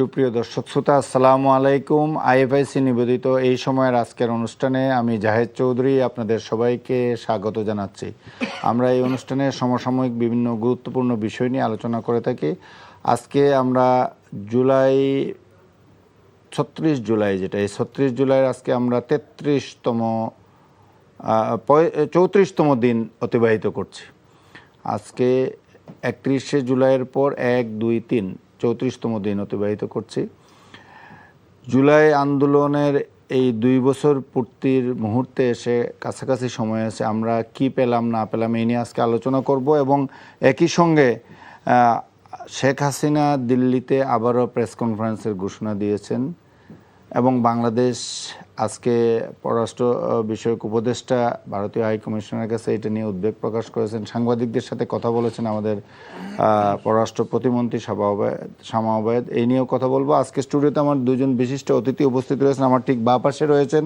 সুপ্রিয় দর্শক শ্রোতা, আসসালামু আলাইকুম। আইএফআইসি নিবেদিত এই সময়ের আজকের অনুষ্ঠানে আমি জাহেদ চৌধুরী আপনাদের সবাইকে স্বাগত জানাচ্ছি। আমরা এই অনুষ্ঠানে সমসাময়িক বিভিন্ন গুরুত্বপূর্ণ বিষয় নিয়ে আলোচনা করে থাকি। আজকে আমরা 36 জুলাই যেটা, এই 36 জুলাইয়ের আজকে আমরা 34তম দিন অতিবাহিত করছি। আজকে 31শে জুলাইয়ের পর 1, 2, 3 34তম দিন অতিবাহিত করছি। জুলাই আন্দোলনের এই 2 বছর পূর্তির মুহূর্তে এসে কাছাকাছি সময় আছে, আমরা কি পেলাম না পেলাম এই নিয়ে আজকে আলোচনা করব। এবং একই সঙ্গে শেখ হাসিনা দিল্লিতে আবারও প্রেস কনফারেন্সের ঘোষণা দিয়েছেন এবং বাংলাদেশ আজকে পররাষ্ট্র বিষয়ক উপদেষ্টা ভারতীয় হাই কমিশনের কাছে এটা নিয়ে উদ্বেগ প্রকাশ করেছেন। সাংবাদিকদের সাথে কথা বলেছেন আমাদের পররাষ্ট্র প্রতিমন্ত্রী শামা ওবায়েদ। এই নিয়েও কথা বলবো। আজকে স্টুডিওতে আমার দুজন বিশিষ্ট অতিথি উপস্থিত রয়েছেন। আমার ঠিক বাঁ পাশে রয়েছেন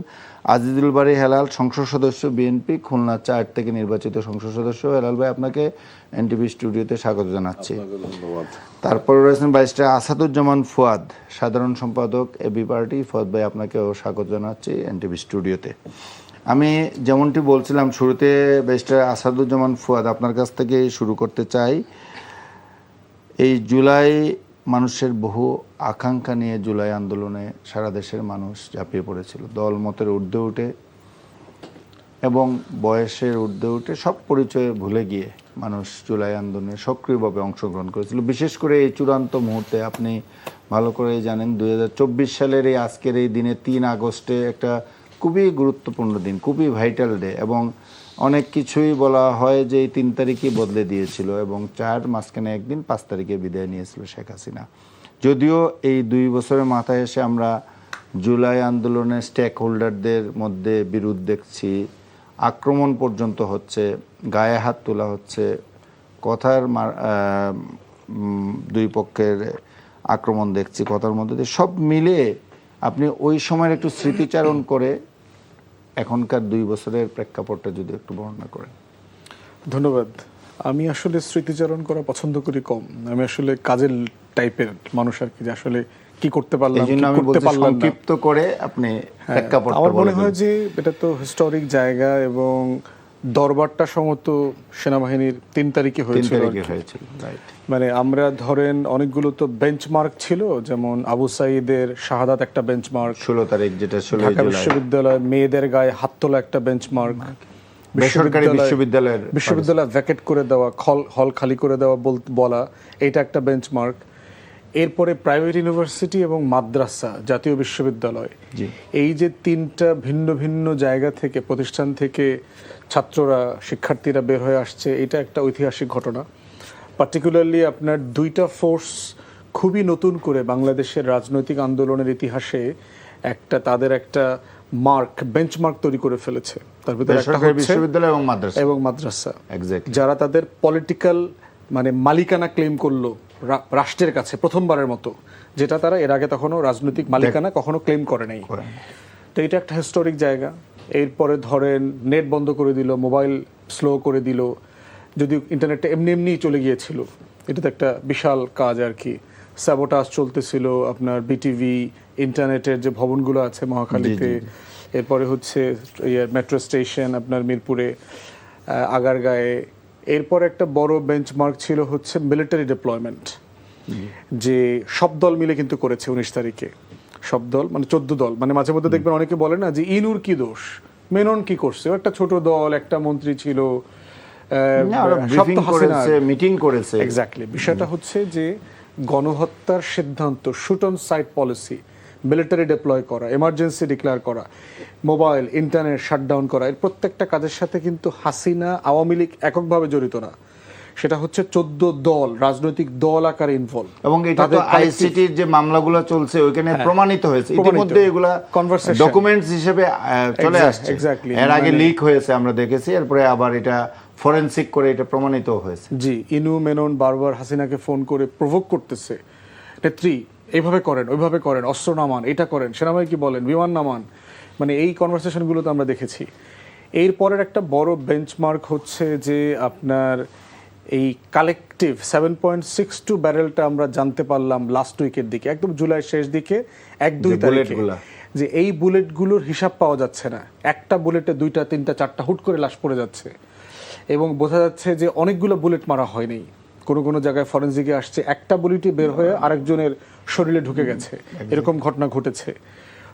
আজিজুল বারী হেলাল, সংসদ সদস্য বিএনপি, খুলনা 4 থেকে নির্বাচিত সংসদ সদস্য। হেলাল ভাই, আপনাকে এনটিভি স্টুডিওতে স্বাগত জানাচ্ছি। তারপরে রয়েছেন ব্যারিস্টার আসাদুজ্জামান ফুয়াদ, সাধারণ সম্পাদক এবি পার্টি। ফুয়াদ ভাই, আপনাকেও স্বাগত জানাচ্ছি এনটিভি স্টুডিওতে। আমি যেমনটি বলছিলাম শুরুতে, ব্যারিস্টার আসাদুজ্জামান ফুয়াদ, আপনার কাছ থেকে শুরু করতে চাই। এই জুলাই মানুষের বহু আকাঙ্ক্ষা নিয়ে জুলাই আন্দোলনে সারা দেশের মানুষ ঝাঁপিয়ে পড়েছিল, দল মতের ঊর্ধ্বে উঠে এবং বয়সের ঊর্ধ্বে উঠে সব পরিচয় ভুলে গিয়ে মানুষ জুলাই আন্দোলনে সক্রিয়ভাবে অংশগ্রহণ করেছিল। বিশেষ করে এই চূড়ান্ত মুহূর্তে আপনি ভালো করেই জানেন, 2024 সালের এই আজকের এই দিনে 3 আগস্টে একটা খুবই গুরুত্বপূর্ণ দিন, খুবই ভাইটাল ডে। এবং অনেক কিছুই বলা হয় যে এই 3 তারিখই বদলে দিয়েছিল এবং 4 মাঝখানে একদিন 5 তারিখে বিদায় নিয়েছিল শেখ হাসিনা। যদিও এই 2 বছরের মাথায় এসে আমরা জুলাই আন্দোলনের স্টেক হোল্ডারদের মধ্যে বিরোধ দেখছি, আক্রমণ পর্যন্ত হচ্ছে, গায়ে হাত তোলা হচ্ছে, কথার দুই পক্ষের আক্রমণ দেখছি কথার মধ্যে দিয়ে। সব মিলে আপনি ওই সময়ের একটু স্মৃতিচারণ করে এখনকার 2 বছরের প্রেক্ষাপটটা যদি একটু বর্ণনা করেন। ধন্যবাদ। আমি আসলে স্মৃতিচারণ করা পছন্দ করি কম। আমি আসলে কাজের টাইপের মানুষ আর কি, যে আসলে কি করতে পারলাম, কি করতে পারলাম না, সংক্ষিপ্ত করে আপনি প্রেক্ষাপটটা বলেন। আমার মনে হয় যে এটা তো হিস্টোরিক জায়গা এবং দরবারটা সম্ভবত সেনাবাহিনীর 3 তারিখে হয়েছিল। মানে আমরা ধরেন অনেকগুলো তো বেঞ্চমার্ক ছিল, যেমন আবু সাঈদের শাহাদাত একটা বেঞ্চমার্ক, 16 তারিখ যেটা ঢাকা বিশ্ববিদ্যালয় মেয়েদের গায়ে হাত তোলা একটা বেঞ্চমার্ক, বেসরকারি বিশ্ববিদ্যালয় ভ্যাকেট করে দেওয়া, হল খালি করে দেওয়া বলা, এটা একটা বেঞ্চমার্ক। এরপরে প্রাইভেট ইউনিভার্সিটি এবং মাদ্রাসা, জাতীয় বিশ্ববিদ্যালয়, এই যে 3টা ভিন্ন ভিন্ন জায়গা থেকে, প্রতিষ্ঠান থেকে ছাত্ররা, শিক্ষার্থীরা বের হয়ে আসছে, এটা একটা ঐতিহাসিক ঘটনা। পার্টিকুলারলি আপনার 2টা ফোর্স খুবই নতুন করে বাংলাদেশের রাজনৈতিক আন্দোলনের ইতিহাসে তাদের একটা বেঞ্চমার্ক তৈরি করে ফেলেছে। তার ভিতরে একটা হচ্ছে বিশ্ববিদ্যালয় এবং মাদ্রাসা, যারা তাদের পলিটিক্যাল মালিকানা ক্লেম করলো রাষ্ট্রের কাছে প্রথমবারের মতো, যেটা তারা এর আগে তখনও রাজনৈতিক মালিকানা কখনো ক্লেম করে নাই। তো এটা একটা হিস্টোরিক জায়গা। এরপরে ধরেন নেট বন্ধ করে দিল, মোবাইল স্লো করে দিল, যদিও ইন্টারনেটটা এমনি চলে গিয়েছিল। এটা তো একটা বিশাল কাজ আর কি। স্যাবোটাজ চলতেছিল আপনার বিটিভি, ইন্টারনেটের যে ভবনগুলো আছে মহাখালীতে, এরপরে হচ্ছে মেট্রো স্টেশন আপনার মিরপুরে, আগারগাঁয়ে। এরপর একটা বড় বেঞ্চমার্ক ছিল হচ্ছে মিলিটারি ডিপ্লয়মেন্ট, যে সব দল মিলে কিন্তু করেছে 19 তারিখে। সব দল 14 দল, মাঝে মধ্যে দেখবেন অনেকে বলে না যে ইনুর কি দোষ, মেনন কি করছে, একটা ছোট দল, একটা মন্ত্রী ছিল, মিটিং করেছে। এক্স্যাক্টলি। বিষয়টা হচ্ছে যে গণহত্যার সিদ্ধান্ত, shoot on sight policy, military deploy করা, এমার্জেন্সি ডিক্লেয়ার করা, মোবাইল ইন্টারনেট শাটডাউন করা, এর প্রত্যেকটা কাজের সাথে কিন্তু হাসিনা আওয়ামী লীগ এককভাবে জড়িত না। সেটা হচ্ছে 14 দল, রাজনৈতিক দল আকারে ইনভলভ। এবং এটা তো আইসিটির যে মামলাগুলো চলছে ওইখানে প্রমাণিত হয়েছে, ইতিমধ্যে এগুলা ডকুমেন্টস হিসেবে চলে আসছে। এর আগে লিক হয়েছে আমরা দেখেছি, এরপরে আবার এটা ফরেনসিক করে এটা প্রমাণিত হয়েছে। জি, ইনু মেনন বারবার হাসিনাকে ফোন করে প্রভোক করতেছে, নেত্রী এইভাবে করেন, ওইভাবে করেন, অস্ত্র নামান, এটা করেন, সেনাবাহিনী কি বলেন, বিমান নামান, এই কনভারসেশনগুলো তো আমরা দেখেছি। এরপরের একটা বড় বেঞ্চমার্ক হচ্ছে যে আপনার এই কালেকটিভ 7.62 ব্যারেলটা আমরা জানতে পারলাম লাস্ট উইকের দিকে, একদম জুলাই শেষ দিকে 1-2 তারিখে, যে এই বুলেটগুলোর হিসাব পাওয়া যাচ্ছে না। একটা বুলেটে 2টা 3টা 4টা হুট করে লাশ পড়ে যাচ্ছে, এবং বোঝা যাচ্ছে যে অনেকগুলো বুলেট মারা হয়নি। কোনো কোনো জায়গায় ফরেনসিকে আসছে একটা বুলেটই বের হয়ে আরেকজনের শরীরে ঢুকে গেছে, এরকম ঘটনা ঘটেছে।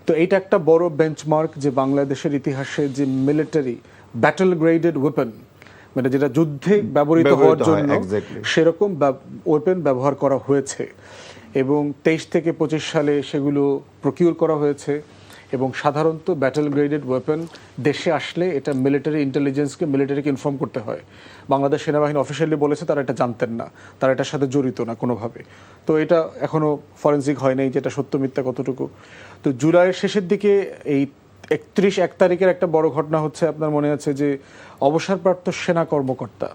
তো এইটা একটা বড় বেঞ্চমার্ক যে বাংলাদেশের ইতিহাসে যে মিলিটারি ব্যাটল গ্রেডেড ওয়েপন, মানে যেটা যুদ্ধে ব্যবহৃত হওয়ার জন্য সেরকম ওয়েপন ব্যবহার করা হয়েছে, এবং 23 থেকে 25 সালে সেগুলো প্রকিউর করা হয়েছে। এবং সাধারণত ব্যাটল গ্রেডেড ওয়েপন দেশে আসলে এটা মিলিটারি ইন্টেলিজেন্সকে, মিলিটারিকে ইনফর্ম করতে হয়। বাংলাদেশ সেনাবাহিনী অফিসিয়ালি বলেছে তারা এটা জানতেন না, তারা এটার সাথে জড়িত না কোনোভাবে। তো এটা এখনো ফরেনসিক হয় নাই যেটা সত্য মিথ্যা কতটুকু। তো জুলাইয়ের শেষের দিকে এই 31 তারিখের একটা বড় ঘটনা হচ্ছে, আপনার মনে আছে যে অবসরপ্রাপ্ত সেনা কর্মকর্তা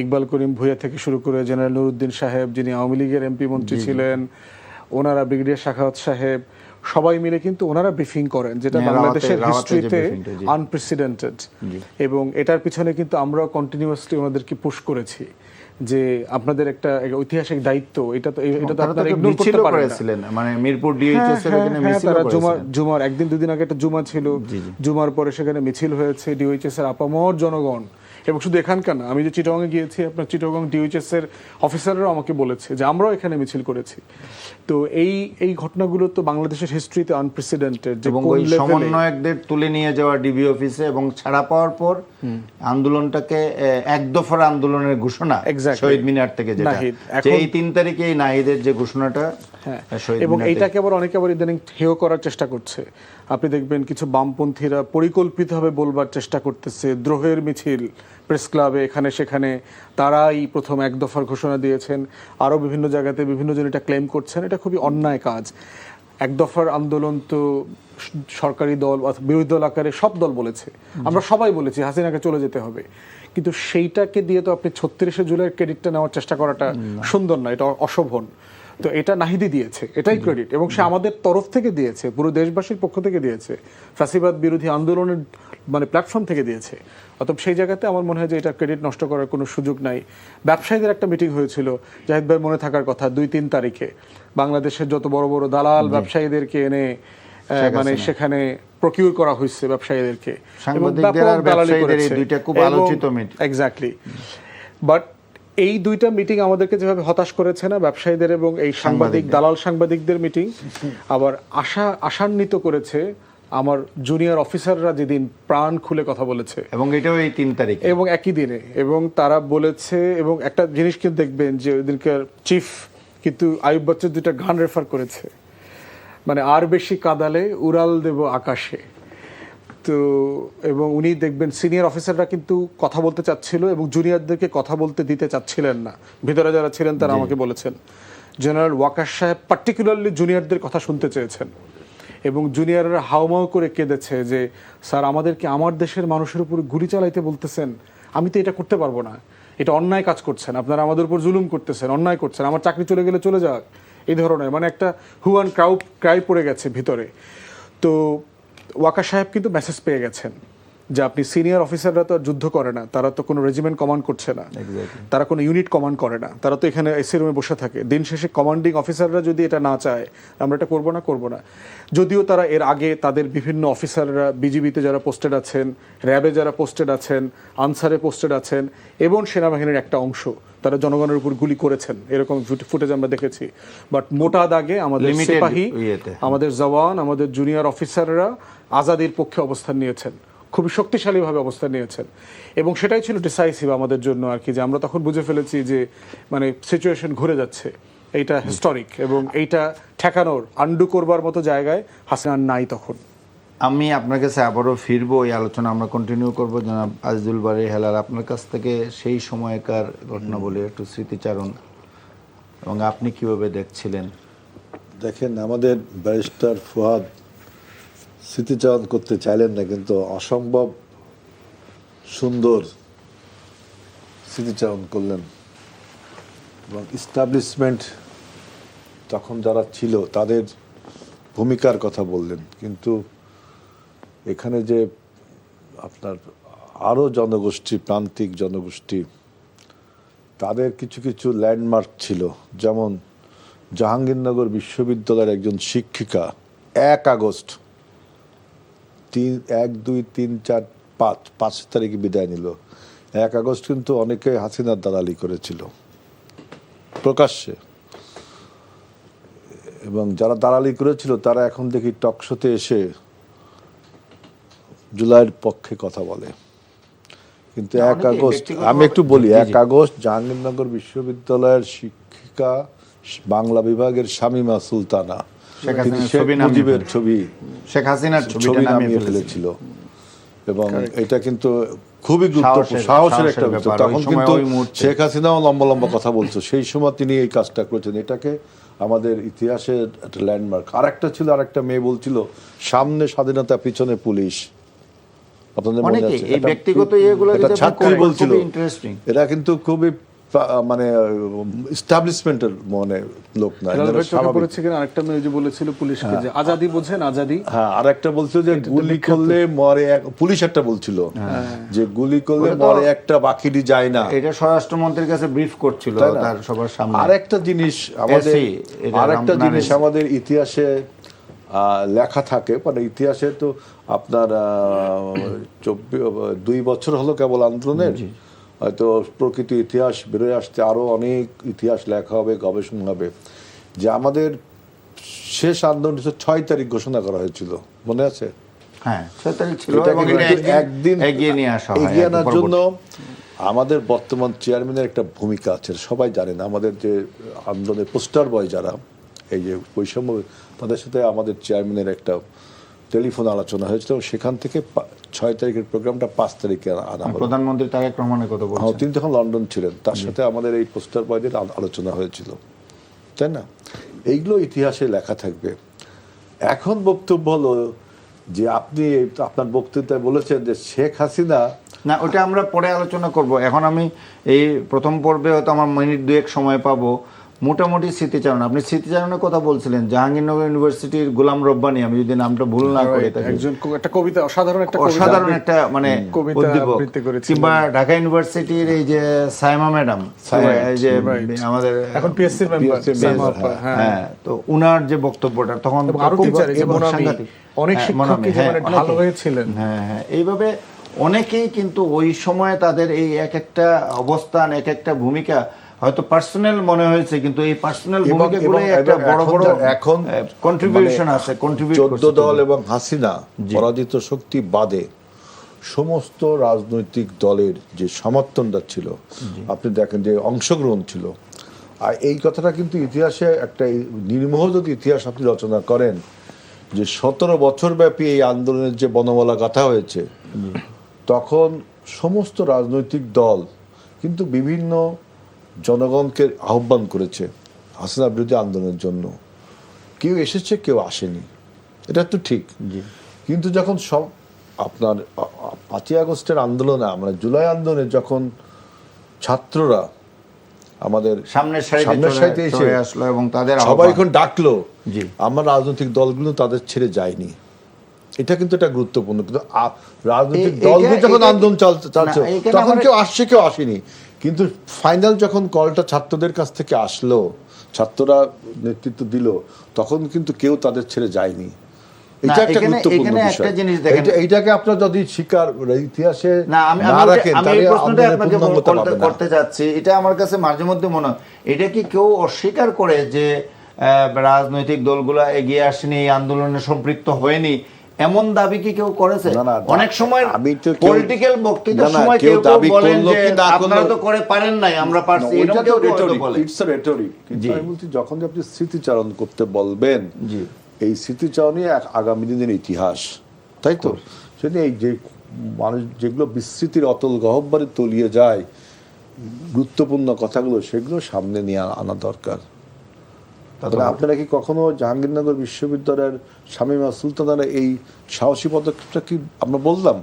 ইকবাল করিম ভূঁইয়া থেকে শুরু করে জেনারেল নুরুদ্দিন সাহেব, যিনি আওয়ামী লীগের এমপি মন্ত্রী ছিলেন, ওনারা ব্রিগেডিয়ার সাখাওয়াত সাহেব, সবাই মিলে কিন্তু ওনারা ব্রিফিং করেন, যেটা বাংলাদেশের হিস্ট্রিতে আনপ্রেসিডেন্টেড। এবং এটার পিছনে কিন্তু আমরাও কন্টিনিউয়াসলি ওনাদেরকে পুশ করেছি যে আপনাদের একটা ঐতিহাসিক দায়িত্ব, এটা তো আপনারা ইগনোর করতে পারেন না। মানে মিরপুর ডিওএইচএস এর এখানে মিছিল করেছেন, জুমার একদিন দুদিন আগে একটা জুমা ছিল, জুমার পরে সেখানে মিছিল হয়েছে, ডিওএইচএস এর আপামর জনগণ, এবং শুধু এখানকার না, আমি যে চিটাগংয়ে গিয়েছি, আপনার চিটাগং ডিওএইচএস এর অফিসাররাও আমাকে বলেছে যে আমরাও এখানে মিছিল করেছি। তো এই ঘটনাগুলো তো বাংলাদেশের হিস্ট্রিতে আনপ্রেসিডেন্টেড। এবং ওই সমন্বয়কদের তুলে নিয়ে যাওয়া ডিবি অফিসে এবং ছাড়া পাওয়ার পর আন্দোলনটাকে এক দফার আন্দোলনের ঘোষণা শহীদ মিনার থেকে, যেটা এই 3 তারিখে নাহিদের যে ঘোষণাটা, এবং এইটাকে আবার অনেকে আবার ইদানিং হেয় করার চেষ্টা করছে। আপনি দেখবেন কিছু বামপন্থীরা পরিকল্পিতভাবে বলবার চেষ্টা করতেছে দ্রোহের মিছিল প্রেস ক্লাবে, এখানে সেখানে তারাই প্রথম এক দফার ঘোষণা দিয়েছেন, আরও বিভিন্ন জায়গাতে বিভিন্ন জন এটা ক্লেম করছেন। এটা খুবই অন্যায় কাজ। এক দফার আন্দোলন তো সরকারি দল অথবা বিরোধী দল আকারে সব দল বলেছে, আমরা সবাই বলেছি হাসিনাকে চলে যেতে হবে, কিন্তু সেইটাকে দিয়ে তো আপনি 36শে জুলাইয়ের ক্রেডিটটা নেওয়ার চেষ্টা করাটা সুন্দর না, এটা অশোভন। তো এটা নাহিদি দিয়েছে, এটাই ক্রেডিট, এবং সে আমাদের তরফ থেকে দিয়েছে, পুরো দেশবাসীর পক্ষ থেকে দিয়েছে, ফ্যাসিবাদ বিরোধী আন্দোলনের মানে প্ল্যাটফর্ম থেকে দিয়েছে। অতএব সেই জায়গাতে আমার মনে হয় যে এটা ক্রেডিট নষ্ট করার কোনো সুযোগ নাই। ব্যবসায়ীদের একটা মিটিং হয়েছিল, জাহিদ ভাই মনে থাকার কথা, 2-3 তারিখে বাংলাদেশের যত বড় বড় দালাল ব্যবসায়ীদেরকে এনে মানে সেখানে প্রকিউর করা হয়েছে ব্যবসায়ীদেরকে, এক্স্যাক্টলি। বাট এই 2টা মিটিং আমাদেরকে যেভাবে হতাশ করেছে না, ব্যবসায়ীদের এবং এই সাংবাদিক দালাল সাংবাদিকদের মিটিং, আবার আশান্বিত করেছে আমার জুনিয়র অফিসাররা যেদিন প্রাণ খুলে কথা বলেছে, এবং এটাও এই 3 তারিখ এবং একই দিনে। এবং তারা বলেছে, এবং একটা জিনিস কিন্তু দেখবেন যে ওইদিনকার চিফ কিন্তু আইয়ুব বাচ্চুর 2টা গান রেফার করেছে, মানে আর বেশি কাদালে উড়াল দেব আকাশে। তো এবং উনি দেখবেন সিনিয়র অফিসাররা কিন্তু কথা বলতে চাচ্ছিল এবং জুনিয়রদেরকে কথা বলতে দিতে চাচ্ছিলেন না। ভিতরে যারা ছিলেন তারা আমাকে বলেছেন জেনারেল ওয়াকার সাহেব পার্টিকুলারলি জুনিয়রদের কথা শুনতে চেয়েছেন, এবং জুনিয়ররা হাউমাউ করে কেঁদেছে যে স্যার আমাদেরকে আমার দেশের মানুষের উপর গুলি চালাইতে বলতেছেন, আমি তো এটা করতে পারবো না, এটা অন্যায় কাজ করছেন, আপনারা আমাদের উপর জুলুম করতেছেন, অন্যায় করছেন, আমার চাকরি চলে গেলে চলে যাক, এই ধরনের মানে একটা হুয়ান ক্রাই পড়ে গেছে ভিতরে। তো ওয়াকার সাহেব কিন্তু মেসেজ পেয়ে গেছেন যে আপনি সিনিয়র অফিসাররা তো আর যুদ্ধ করে না, তারা তো কোনো রেজিমেন্ট কমান্ড করছে না, তারা কোনো ইউনিট কমান্ড করে না, তারা তো এখানে এসি রুমে বসে থাকে। দিন শেষে কমান্ডিং অফিসাররা যদি এটা না চায় আমরা এটা করবো না। যদিও তারা এর আগে তাদের বিভিন্ন অফিসাররা বিজিবিতে যারা পোস্টেড আছেন, র্যাবে যারা পোস্টেড আছেন, আনসারে পোস্টেড আছেন, এবং সেনাবাহিনীর একটা অংশ তারা জনগণের উপর গুলি করেছেন, এরকম ফুটেজ আমরা দেখেছি। বাট মোটা দাগে আমাদের সিপাহী, আমাদের জওয়ান, আমাদের জুনিয়র অফিসাররা আজাদির পক্ষে অবস্থান নিয়েছেন, খুবই শক্তিশালীভাবে অবস্থান নিয়েছেন, এবং সেটাই ছিল ডিসাইসিভ আমাদের জন্য আর কি, যে আমরা তখন বুঝে ফেলেছি যে মানে সিচুয়েশন ঘুরে যাচ্ছে, এইটা হিস্টোরিক, এবং এইটা ঠেকানোর আন্ডু করবার মতো জায়গায় হাসিনা নাই তখন। আমি আপনার কাছে আবারও ফিরবো, এই আলোচনা আমরা কন্টিনিউ করবো। জনাব আজিজুল বারী হেলাল, আপনার কাছ থেকে সেই সময়কার ঘটনা বলে একটু স্মৃতিচারণ, এবং আপনি কিভাবে দেখছিলেন? দেখেন, আমাদের ব্যারিস্টার ফুয়াদ স্মৃতিচারণ করতে চাইলেন না, কিন্তু অসম্ভব সুন্দর স্মৃতিচারণ করলেন, এবং ইস্টাবলিশমেন্ট তখন যারা ছিল তাদের ভূমিকার কথা বললেন। কিন্তু এখানে যে আপনার আরও জনগোষ্ঠী, প্রান্তিক জনগোষ্ঠী, তাদের কিছু কিছু ল্যান্ডমার্ক ছিল, যেমন জাহাঙ্গীরনগর বিশ্ববিদ্যালয়ের একজন শিক্ষিকা 1 আগস্ট 1, 2, 3, 4, 5 তারিখে বিদায় নিল। 1 আগস্ট কিন্তু অনেকে হাসিনার দালালি করেছিল প্রকাশ্যে, এবং যারা দালালি করেছিল তারা এখন দেখি টকশোতে এসে জুলাইয়ের পক্ষে কথা বলে। কিন্তু 1 আগস্ট, আমি একটু বলি, 1 আগস্ট জাহাঙ্গীরনগর বিশ্ববিদ্যালয়ের শিক্ষিকা বাংলা বিভাগের শামীমা সুলতানা তিনি শেখ মুজিবের ছবি, শেখ হাসিনার ছবি নামিয়ে ফেলেছিল, এবং এটা কিন্তু খুবই গুরুত্বপূর্ণ, সাহসের একটা বিষয়। তখন কিন্তু শেখ হাসিনাও লম্বা লম্বা কথা বলছো, সেই সময় তিনি এই কাজটা করেছেন। এটাকে আমাদের ইতিহাসের একটা ল্যান্ডমার্ক। আরেকটা ছিল, আরেকটা মেয়ে বলছিল সামনে স্বাধীনতা পিছনে পুলিশ, আপনাদের মনে আছে? এই ব্যক্তিগত ইয়েগুলো এটা ছাত্রী বলছিল। ইন্টারেস্টিং। এরা কিন্তু খুবই মানে এস্টাবলিশমেন্টের মানে লোক না, পড়েছে কিনা আরেকটা মেয়ে যে বলেছিল পুলিশকে যে আজাদি বোঝেন আজাদি। হ্যাঁ, আরেকটা বলছিল যে গুলি করলে মরে পুলিশ, একটা বলছিল যে গুলি করলে মরে একটা বাকিটি যায় না। এটা স্বরাষ্ট্রমন্ত্রীর কাছে ব্রিফ করছিল তার সবার সামনে। আরেকটা জিনিস আমাদের ইতিহাসে লেখা থাকে, মানে ইতিহাসে তো আপনার 2 বছর হলো কেবল আন্দোলনের, হয়তো প্রকৃত ইতিহাস বেরোয় আসতে আরো অনেক ইতিহাস লেখা হবে, গবেষণা হবে, যে আমাদের শেষ আন্দোলন 6 তারিখ ঘোষণা করা হয়েছিল, মনে আছে? হ্যাঁ, 6 তারিখ ছিল। একদিন এগিয়ে নিয়ে আসা, এগিয়ে আনার জন্য আমাদের বর্তমান চেয়ারম্যানের একটা ভূমিকা আছে, সবাই জানেন। আমাদের যে আন্দোলনের পোস্টার বয় যারা, এই যে বৈষম্য, তাদের সাথে আমাদের চেয়ারম্যানের একটা টেলিফোন আলোচনা হয়েছিল, সেখান থেকে 6 তারিখের প্রোগ্রামটা 5 তারিখে আনা হলো। প্রধানমন্ত্রী তারেক রহমানের কথা বলছেন, তিনি তখন লন্ডন ছিলেন, তার সাথে আমাদের এই পোস্টার বয়দের আলোচনা হয়েছিল, তাই না? এইগুলো ইতিহাসে লেখা থাকবে। এখন বক্তব্য হলো যে আপনি আপনার বক্তৃতায় বলেছেন যে শেখ হাসিনা, না ওটা আমরা পরে আলোচনা করব। এখন আমি এই প্রথম পর্বে হয়তো আমার মিনিট 2-1 সময় পাবো। মোটামুটি স্মৃতিচারণ, আপনি স্মৃতিচারণের কথা বলছিলেন, জাহাঙ্গীরনগর ইউনিভার্সিটির গোলাম রব্বানী, আমি যদি নামটা ভুল না করি, একজন একটা কবিতা, অসাধারণ একটা মানে উদ্দীপক, কিংবা ঢাকা ইউনিভার্সিটির এই যে সাইমা ম্যাডাম, এই যে আমাদের এখন পিএসসি মেম্বার, হ্যাঁ, তো উনার যে বক্তব্যটা তখন অনেক শিক্ষক ভালো হয়েছিলেন। হ্যাঁ, এইভাবে অনেকেই কিন্তু ওই সময় তাদের এই এক একটা অবস্থান, এক একটা ভূমিকা হয়তো পার্সোনাল মনে হয়েছে, কিন্তু এই পার্সোনাল ভূমিকাগুলো একটা বড় বড় এখন কন্ট্রিবিউশন আছে, কন্ট্রিবিউট 14 দল এবং হাসিনা পরাজিত শক্তি বাদে সমস্ত রাজনৈতিক দলের যে সমর্থনটা ছিল, আপনি দেখেন যে অংশগ্রহণ ছিল। আর এই কথাটা কিন্তু ইতিহাসে একটা নির্মোহ যদি ইতিহাস আপনি রচনা করেন, যে 17 বছর ব্যাপী এই আন্দোলনের যে বনমালা গাঁথা হয়েছে, তখন সমস্ত রাজনৈতিক দল কিন্তু বিভিন্ন জনগণকে আহ্বান করেছে হাসিনা বিরোধী আন্দোলনের জন্য। কেউ এসেছে, কেউ আসেনি, এটা তো ঠিক। কিন্তু যখন সব আপনার 5ই আগস্টের আন্দোলনে, আমরা জুলাই আন্দোলনে যখন ছাত্ররা আমাদের সামনের সারিতে এসে আসলো এবং তাদের সবাই এখন ডাকলো, আমার রাজনৈতিক দলগুলো তাদের ছেড়ে যায়নি, এটা কিন্তু একটা গুরুত্বপূর্ণ। কিন্তু রাজনৈতিক দলগুলো যখন আন্দোলন চালছে, তখন কেউ আসছে, কেউ আসেনি, কিন্তু ফাইনাল যখন কলটা ছাত্রদের কাছ থেকে আসলো, ছাত্ররা নেতৃত্ব দিল, তখন কিন্তু কেউ তাদের ছেড়ে যায়নি। এটা একটা গুরুত্বপূর্ণ বিষয়। এইটাকে আপনারা যদি স্বীকার ইতিহাসে না রাখেন, তাহলে আপনাদের করতে যাচ্ছি। এটা আমার কাছে মাঝে মধ্যে মনে হয়, এটা কি কেউ অস্বীকার করে যে রাজনৈতিক দলগুলো এগিয়ে আসেনি, এই আন্দোলনে সম্পৃক্ত হয়নি, এমন দাবি কি কেউ করেছে? অনেক সময় পলিটিক্যাল বক্তৃতার সময় কেউ বলেন যে আপনারা তো করে পারেন নাই, আমরা পারছি, এটা কেউ বলে। It's a rhetoric. আমি বলছি, যখন আপনি স্মৃতিচারণ করতে বলবেন, এই স্মৃতিচারণই আগামী দিনের ইতিহাস, তাই তো? সেটা এই যে মানুষ যেগুলো বিস্মৃতির অতল গহ্বরে তলিয়ে যায়, গুরুত্বপূর্ণ কথাগুলো, সেগুলো সামনে নিয়ে আনা দরকার। আপনারা কি কখনো জাহাঙ্গীরনগর বিশ্ববিদ্যালয়ের শামীমা সুলতানার এই সাহসী পদক্ষেপটা কি আমরা বললাম?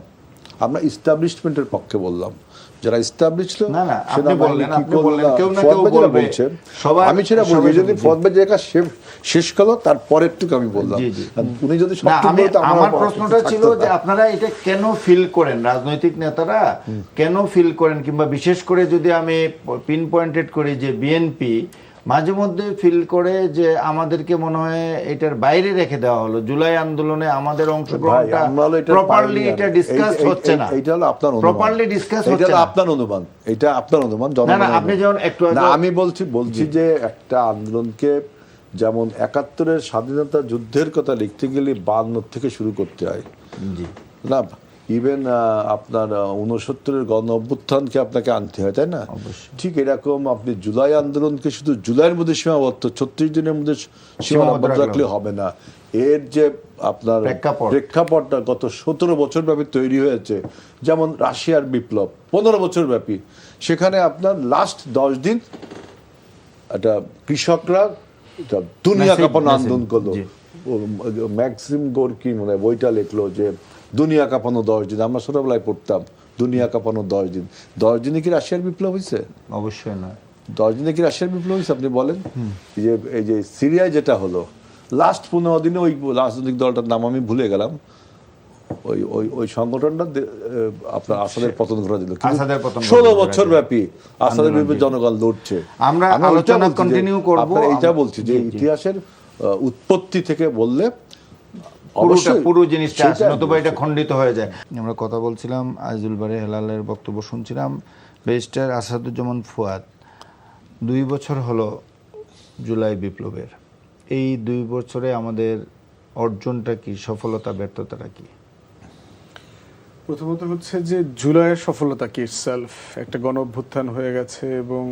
আমরা ইস্টাবলিশমেন্টের পক্ষে বললাম, যারা ইস্টাবলিশ না, না, আপনি বললেন, কেউ না কেউ বলবে। আমি সেটা বলবো, যদি ফদ ভাই যে কাজ শেষ করলো তারপরেরটুকু আমি বললাম, জি, জি। উনি যদি না, আমার প্রশ্নটা ছিল যে আপনার আপনারা এটা কেন ফিল করেন, রাজনৈতিক নেতারা কেন ফিল করেন, কিংবা বিশেষ করে যদি আমি পিন পয়েন্টেড করি যে বিএনপি মাঝে মধ্যে ফিল করে যে আমাদেরকে মনে হয় এটার বাইরে রেখে দেওয়া হলো, জুলাই আন্দোলনে আমাদের অংশগ্রহণটা প্রপারলি এটা ডিসকাস হচ্ছে না, এটা হলো আপনার অনুমান, প্রপারলি ডিসকাস এটা হচ্ছে হলো না। আপনার অনুমান, এটা আপনার অনুমান, না, জনগণের না, আপনি যেমন একটু না, আগে আমি বলছি যে একটা আন্দোলনকে যেমন ৭১-এর স্বাধীনতা যুদ্ধের কথা লিখতে গেলে ৫২ থেকে শুরু করতে হয়, জি, না ইভেন আপনার ৬৯-এর গণ অভ্যুত্থানকে আপনাকে আনতে হয়, তাই না? ঠিক এরকম আপনি জুলাই আন্দোলনকে শুধু জুলাইয়ের মধ্যে সীমাবদ্ধ ৩৬ দিনের মধ্যে সীমাবদ্ধ রাখলে হবে না। এর যে আপনার প্রেক্ষাপটটা গত ১৭ বছর ব্যাপী তৈরি হয়েছে, যেমন রাশিয়ার বিপ্লব ১৫ বছর ব্যাপী, সেখানে আপনার লাস্ট ১০ দিন একটা কৃষকরা দুনিয়া কাঁপানো আন্দোলন করলো। ম্যাক্সিম গোর্কি মনে হয় বইটা লিখলো যে দুনিয়া কাঁপানো ১০ দিন, আমরা ছোটবেলায় পড়তাম দুনিয়া কাঁপানো ১০ দিন। ১০ দিনে কি রাশিয়ার বিপ্লব হয়েছে? অবশ্যই নয়। ১০ দিনে কি রাশিয়ার বিপ্লব হয়েছে আপনি বলেন? এই যে সিরিয়ায় যেটা হলো লাস্ট ১৫ দিনে, ওই রাজনৈতিক দলটার নাম আমি ভুলে গেলাম, ওই সংগঠনটা আপনার আসাদের পতন করে দিল। ১৬ বছর ব্যাপী আসাদের বিরুদ্ধে জনগণ লড়ছে। আমরা আলোচনা কন্টিনিউ করব। এইটা বলছি যে ইতিহাসের উৎপত্তি থেকে বললে পুরো জিনিসটা আসে, নতুবা এটা খণ্ডিত হয়ে যায়। আমরা কথা বলছিলাম, আজিজুল বারী হেলালের বক্তব্য শুনছিলাম। ব্যারিস্টার আসাদুজ্জামান ফুয়াদ, 2 বছর হলো জুলাই বিপ্লবের, এই 2 বছরে আমাদের অর্জনটা কি, সফলতা ব্যর্থতাটা কি? প্রথমত হচ্ছে যে জুলাইয়ের সফলতা কি ইটসেলফ একটা গণ অভ্যুত্থান হয়ে গেছে, এবং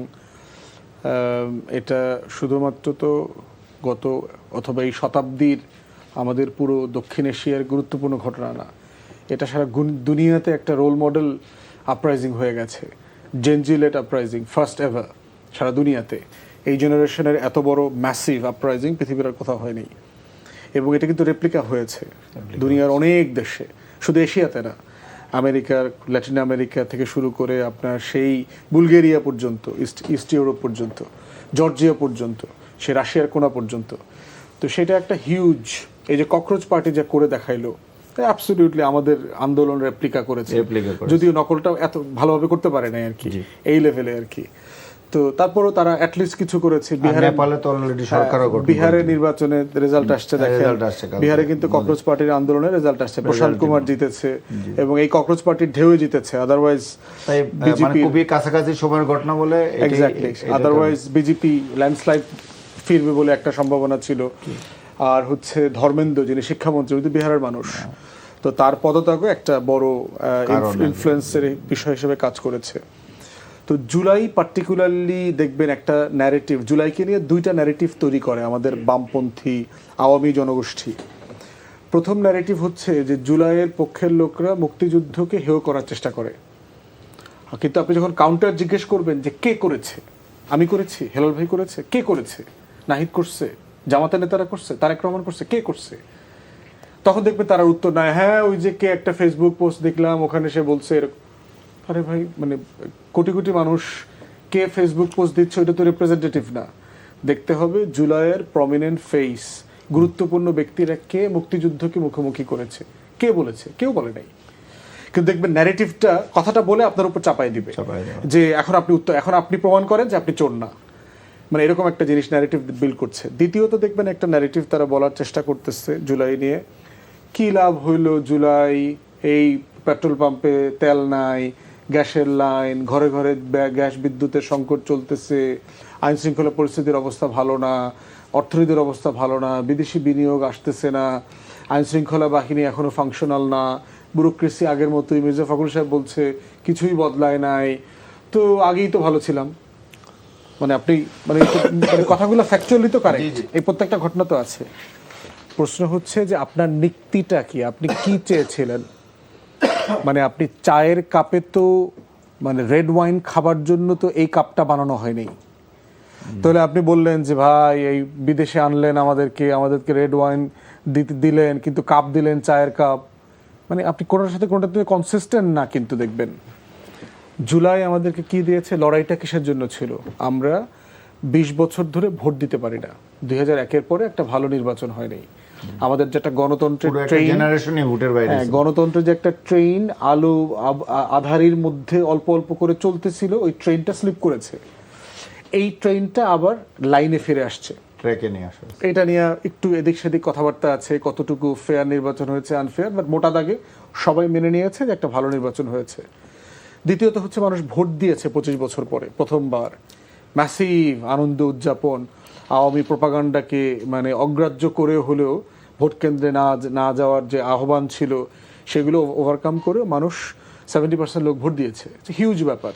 এটা শুধুমাত্র তো গত অথবা এই শতাব্দীর আমাদের পুরো দক্ষিণ এশিয়ার গুরুত্বপূর্ণ ঘটনা না, এটা সারা দুনিয়াতে একটা রোল মডেল আপরাইজিং হয়ে গেছে। Gen Z led uprising, first ever সারা দুনিয়াতে। এই জেনারেশনের এত বড় ম্যাসিভ আপরাইজিং পৃথিবীর আর কোথাও হয়নি, এবং এটা কিন্তু রেপ্লিকা হয়েছে দুনিয়ার অনেক দেশে, শুধু এশিয়াতে না, আমেরিকার, ল্যাটিন আমেরিকা থেকে শুরু করে আপনার সেই বুলগেরিয়া পর্যন্ত, ইস্ট ইউরোপ পর্যন্ত, জর্জিয়া পর্যন্ত, সে রাশিয়ার কোনা পর্যন্ত। তো সেটা একটা হিউজ, এই যে ককরোচ পার্টি যা করে দেখাইলো, অ্যাবসলিউটলি আমাদের আন্দোলন রেপ্লিকা করেছে, যদিও নকলটা এত ভালোভাবে করতে পারে নাই আর কি, এই লেভেলে আর কি। তো তারপরও তারা অ্যাটলিস্ট কিছু করেছে। বিহারের নির্বাচনে রেজাল্ট আসছে, দেখেন বিহারে কিন্তু ককরোচ পার্টির আন্দোলনের রেজাল্ট আসছে, প্রশান্ত কুমার জিতেছে, এবং এই ককরোচ পার্টির ঢেউ জিতেছে। আদারওয়াইজ খুবই কাছাকাছি সময়ের ঘটনা বলে, এক্স্যাক্টলি, আদারওয়াইজ বিজেপি ল্যান্ডস্লাইড ফিরবে বলে একটা সম্ভাবনা ছিল। আর হচ্ছে ধর্মেন্দ্র, যিনি শিক্ষামন্ত্রী, কিন্তু বিহারের মানুষ, তো তার পদত্যাগও একটা বড় ইনফ্লুয়েন্সের বিষয় হিসেবে কাজ করেছে। তো জুলাই পার্টিকুলারলি দেখবেন একটা ন্যারেটিভ, জুলাইকে নিয়ে 2টা ন্যারেটিভ তৈরি করে আমাদের বামপন্থী আওয়ামী জনগোষ্ঠী। প্রথম ন্যারেটিভ হচ্ছে যে জুলাইয়ের পক্ষের লোকরা মুক্তিযুদ্ধকে হেয় করার চেষ্টা করে, কিন্তু আপনি যখন কাউন্টার জিজ্ঞেস করবেন যে কে করেছে, আমি করেছি, হেলাল ভাই করেছে, কে করেছে, নাহিদ করছে, জামাতের নেতারা করছে, তারেক রহমান করছে, কে করছে, তখন দেখবেন তারা উত্তর নয়, হ্যাঁ ওই যে কে একটা ফেসবুক পোস্ট দেখলাম ওখানে সে বলছে এরকম। আরে ভাই, মানে কোটি কোটি মানুষ কে ফেসবুক পোস্ট দিচ্ছে ওইটা তো রিপ্রেজেন্টেটিভ না। দেখতে হবে জুলাইয়ের প্রমিনেন্ট ফেস, গুরুত্বপূর্ণ ব্যক্তিরা কে মুক্তিযুদ্ধকে মুখোমুখি করেছে, কে বলেছে, কেউ বলে নাই। কিন্তু দেখবেন ন্যারেটিভটা কথাটা বলে আপনার উপর চাপাই দিবে যে এখন আপনি প্রমাণ করেন যে আপনি চোর না, মানে এরকম একটা জিনিস ন্যারেটিভ বিল্ড করছে। দ্বিতীয়ত দেখবেন একটা ন্যারেটিভ তারা বলার চেষ্টা করতেছে জুলাই নিয়ে, কি লাভ হইল জুলাই, এই পেট্রোল পাম্পে তেল নাই, গ্যাসের লাইন, ঘরে ঘরে গ্যাস বিদ্যুতের সংকট চলতেছে, আইন শৃঙ্খলা পরিস্থিতির অবস্থা ভালো না, অর্থনীতির অবস্থা ভালো না, বিদেশি বিনিয়োগ আসতেছে না, আইন শৃঙ্খলা বাহিনী এখনো ফাংশনাল না, ব্যুরোক্রেসি আগের মতোই, মির্জা ফখরুল সাহেব বলছে কিছুই বদলায় নাই, তো আগেই তো ভালো ছিলাম। মানে আপনি মানে কথাগুলো ফ্যাকচুয়ালি তো কারেক্ট, এই প্রত্যেকটা ঘটনা তো আছে। প্রশ্ন হচ্ছে যে আপনার নীতিটা কি, আপনি কি চেয়েছিলেন? মানে আপনি চায়ের কাপে তো মানে রেড ওয়াইন খাবার জন্য তো এই কাপটা বানানো হয়নি, তাহলে আপনি বললেন যে ভাই এই বিদেশে আনলেন আমাদেরকে রেড ওয়াইন দিলেন, কিন্তু কাপ দিলেন চায়ের কাপ, মানে আপনি কোনোটার সাথে কোনোটাতে কনসিস্টেন্ট না, কিন্তু দেখবেন জুলাই আমাদেরকে কি দিয়েছে, লড়াইটা কিসের জন্য ছিল, আমরা 20 বছর ধরে ভোট দিতে পারি না, 2001-এর পরে একটা ভালো নির্বাচন হয়নি, আমাদের যেটা গণতন্ত্রের ট্রেন, জেনারেশনই ভোটের বাইরে ছিল। গণতন্ত্রের যে একটা ট্রেন আধারির মধ্যে অল্প অল্প করে চলতেছিল, ওই ট্রেনটা স্লিপ করেছে, এই ট্রেনটা আবার লাইনে ফিরে আসছে। ট্র্যাকে নিয়ে আসা। এটা নিয়ে একটু এদিক সেদিক কথাবার্তা আছে, কতটুকু ফেয়ার নির্বাচন হয়েছে আনফেয়ার, বাট মোটা দাগে সবাই মেনে নিয়েছে যে একটা ভালো নির্বাচন হয়েছে। দ্বিতীয়ত হচ্ছে মানুষ ভোট দিয়েছে 25 বছর পরে প্রথমবার, ম্যাসিভ আনন্দ উদযাপন, আওয়ামী প্রপাগান্ডাকে মানে অগ্রাহ্য করে হলেও ভোট কেন্দ্রে না যাওয়ার যে আহ্বান ছিল সেগুলো ওভারকাম করে মানুষ 70% লোক ভোট দিয়েছে, হিউজ ব্যাপার।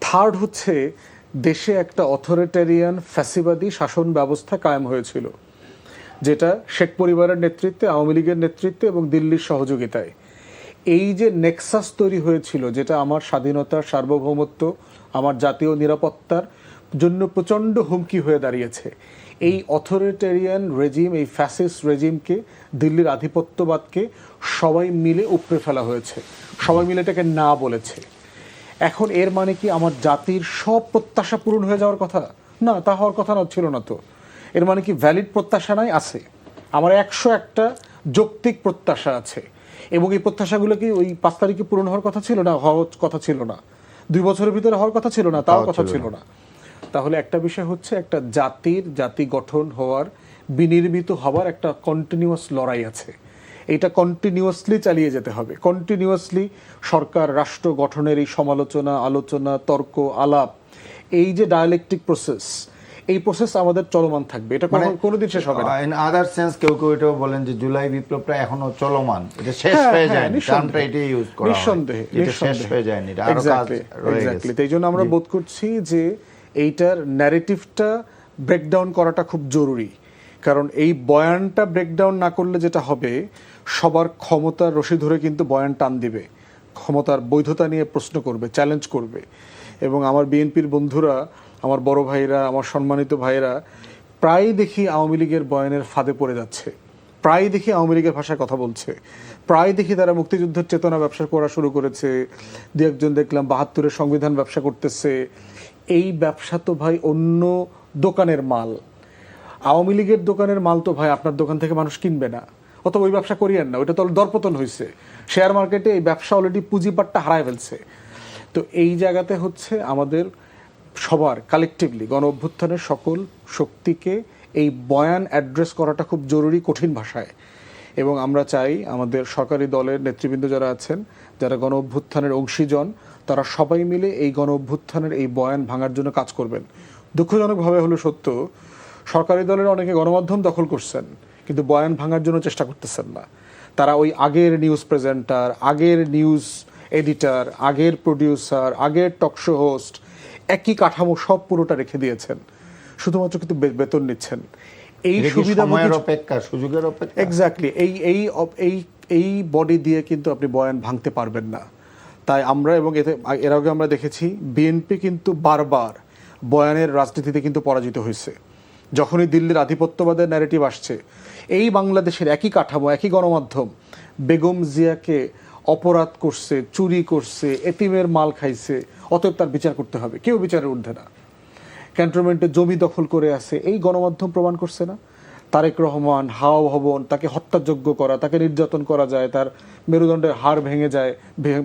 থার্ড হচ্ছে দেশে একটা অথরিটেরিয়ান ফ্যাসিবাদী শাসন ব্যবস্থা কায়েম হয়েছিল, যেটা শেখ পরিবারের নেতৃত্বে, আওয়ামী লীগের নেতৃত্বে এবং দিল্লির সহযোগিতায়। এই যে নেক্সাস তৈরি হয়েছিল, যেটা আমার স্বাধীনতার সার্বভৌমত্ব, আমার জাতীয় নিরাপত্তার জন্য প্রচণ্ড হুমকি হয়ে দাঁড়িয়েছে, এই অথরিটেরিয়ান রেজিম, এই ফ্যাসিস্ট রেজিমকে, দিল্লির আধিপত্যবাদকে সবাই মিলে উপড়ে ফেলা হয়েছে, সবাই মিলে এটাকে না বলেছে। এখন এর মানে কি আমার জাতির সব প্রত্যাশা পূরণ হয়ে যাওয়ার কথা? না, তা হওয়ার কথা না, ছিল না তো। এর মানে কি ভ্যালিড প্রত্যাশা নাই? আছে। আমার 101টা যৌক্তিক প্রত্যাশা আছে, এবং এই প্রত্যাশাগুলো কি ওই 5 তারিখে পূরণ হওয়ার কথা ছিল না? হওয়ার কথা ছিল না। 2 বছরের ভিতরে হওয়ার কথা ছিল না? তাও কথা ছিল না। তাহলে একটা বিষয় হচ্ছে একটা জাতি গঠন হওয়ার, বিনির্মিত হওয়ার একটা কন্টিনিউয়াস লড়াই আছে, এটা কন্টিনিউয়াসলি চালিয়ে যেতে হবে। কন্টিনিউয়াসলি সরকার রাষ্ট্র গঠনের এই সমালোচনা, আলোচনা, তর্ক, আলাপ, এই যে ডায়ালেকটিক প্রসেস, এই প্রসেস আমাদের চলমান থাকবে, এটা কোনোদিন শেষ হবে না। ইন আদার সেন্স কেউ কেউ এটাও বলেন যে জুলাই বিপ্লবটা এখনো চলমান, এটা শেষ হয়ে যায়নি, টার্মটা এটাই ইউজ করা হয়, নিঃসন্দেহে এটা শেষ হয়ে যায়নি, এটা আরো কাজ রয়ে গেছে। এই জন্য আমরা বোধ করছি যে এইটার ন্যারেটিভটা ব্রেকডাউন করাটা খুব জরুরি, কারণ এই বয়ানটা ব্রেকডাউন না করলে যেটা হবে, সবার ক্ষমতার রশি ধরে কিন্তু বয়ান টান দিবে, ক্ষমতার বৈধতা নিয়ে প্রশ্ন করবে, চ্যালেঞ্জ করবে। এবং আমার বিএনপির বন্ধুরা, আমার বড় ভাইরা, আমার সম্মানিত ভাইরা প্রায় দেখি আওয়ামী লীগের বয়ানের ফাঁদে পড়ে যাচ্ছে, প্রায় দেখি আওয়ামী লীগের ভাষায় কথা বলছে, প্রায় দেখি তারা মুক্তিযুদ্ধের চেতনা ব্যবসা করা শুরু করেছে, দু একজন দেখলাম 72-এর সংবিধান ব্যবসা করতেছে। এই ব্যবসা তো ভাই অন্য দোকানের মাল, আওয়ামী লীগের দোকানের মাল তো ভাই আপনার দোকান থেকে মানুষ কিনবে না, অথবা ওই ব্যবসা করিয়েন না, ওইটা তো দরপতন হয়েছে, শেয়ার মার্কেটে এই ব্যবসা অলরেডি পুঁজিপাটটা হারায় ফেলছে। তো এই জায়গাতে হচ্ছে আমাদের সবার কালেকটিভলি গণ অভ্যুত্থানের সকল শক্তিকে এই বয়ান অ্যাড্রেস করাটা খুব জরুরি, কঠিন ভাষায়। এবং আমরা চাই আমাদের সরকারি দলের নেতৃবৃন্দ যারা আছেন, যারা গণ অভ্যুত্থানের অংশীজন, তারা সবাই মিলে এই গণ অভ্যুত্থানের এই বয়ান ভাঙার জন্য কাজ করবেন। দুঃখজনকভাবে হলো সত্য, সরকারি দলের অনেকে গণমাধ্যম দখল করছেন, কিন্তু বয়ান ভাঙার জন্য চেষ্টা করতেছেন না। তারা ওই আগের নিউজ প্রেজেন্টার, আগের নিউজ এডিটর, আগের প্রডিউসার, আগের টকশো হোস্ট, একই কাঠামো সব পুরোটা রেখে দিয়েছেন, শুধুমাত্র কিন্তু বেতন নিচ্ছেন। এই সুবিধা অপেক্ষা, সুযোগের অপেক্ষা। এক্স্যাক্টলি, এই বডি দিয়ে কিন্তু আপনি বয়ান ভাঙতে পারবেন না। তাই আমরা, এবং এর আগে আমরা দেখেছি বিএনপি কিন্তু বারবার বয়ানের রাজনীতিতে কিন্তু পরাজিত হয়েছে। যখনই দিল্লির আধিপত্যবাদের ন্যারেটিভ আসছে, এই বাংলাদেশের একই কাঠামো, একই গণমাধ্যম বেগম জিয়াকে অপরাধ করছে, চুরি করছে, এতিমের মাল খাইছে, অতএব তার বিচার করতে হবে, কেউ বিচারের ঊর্ধ্বে না। ক্যান্টনমেন্টে জমি দখল করে আছে, এই গণমাধ্যম প্রমাণ করছে না? তারেক রহমান, হাওয়া ভবন, তাকে হত্যাযোগ্য করা, তাকে নির্যাতন করা যায়, তার মেরুদণ্ডের হাড়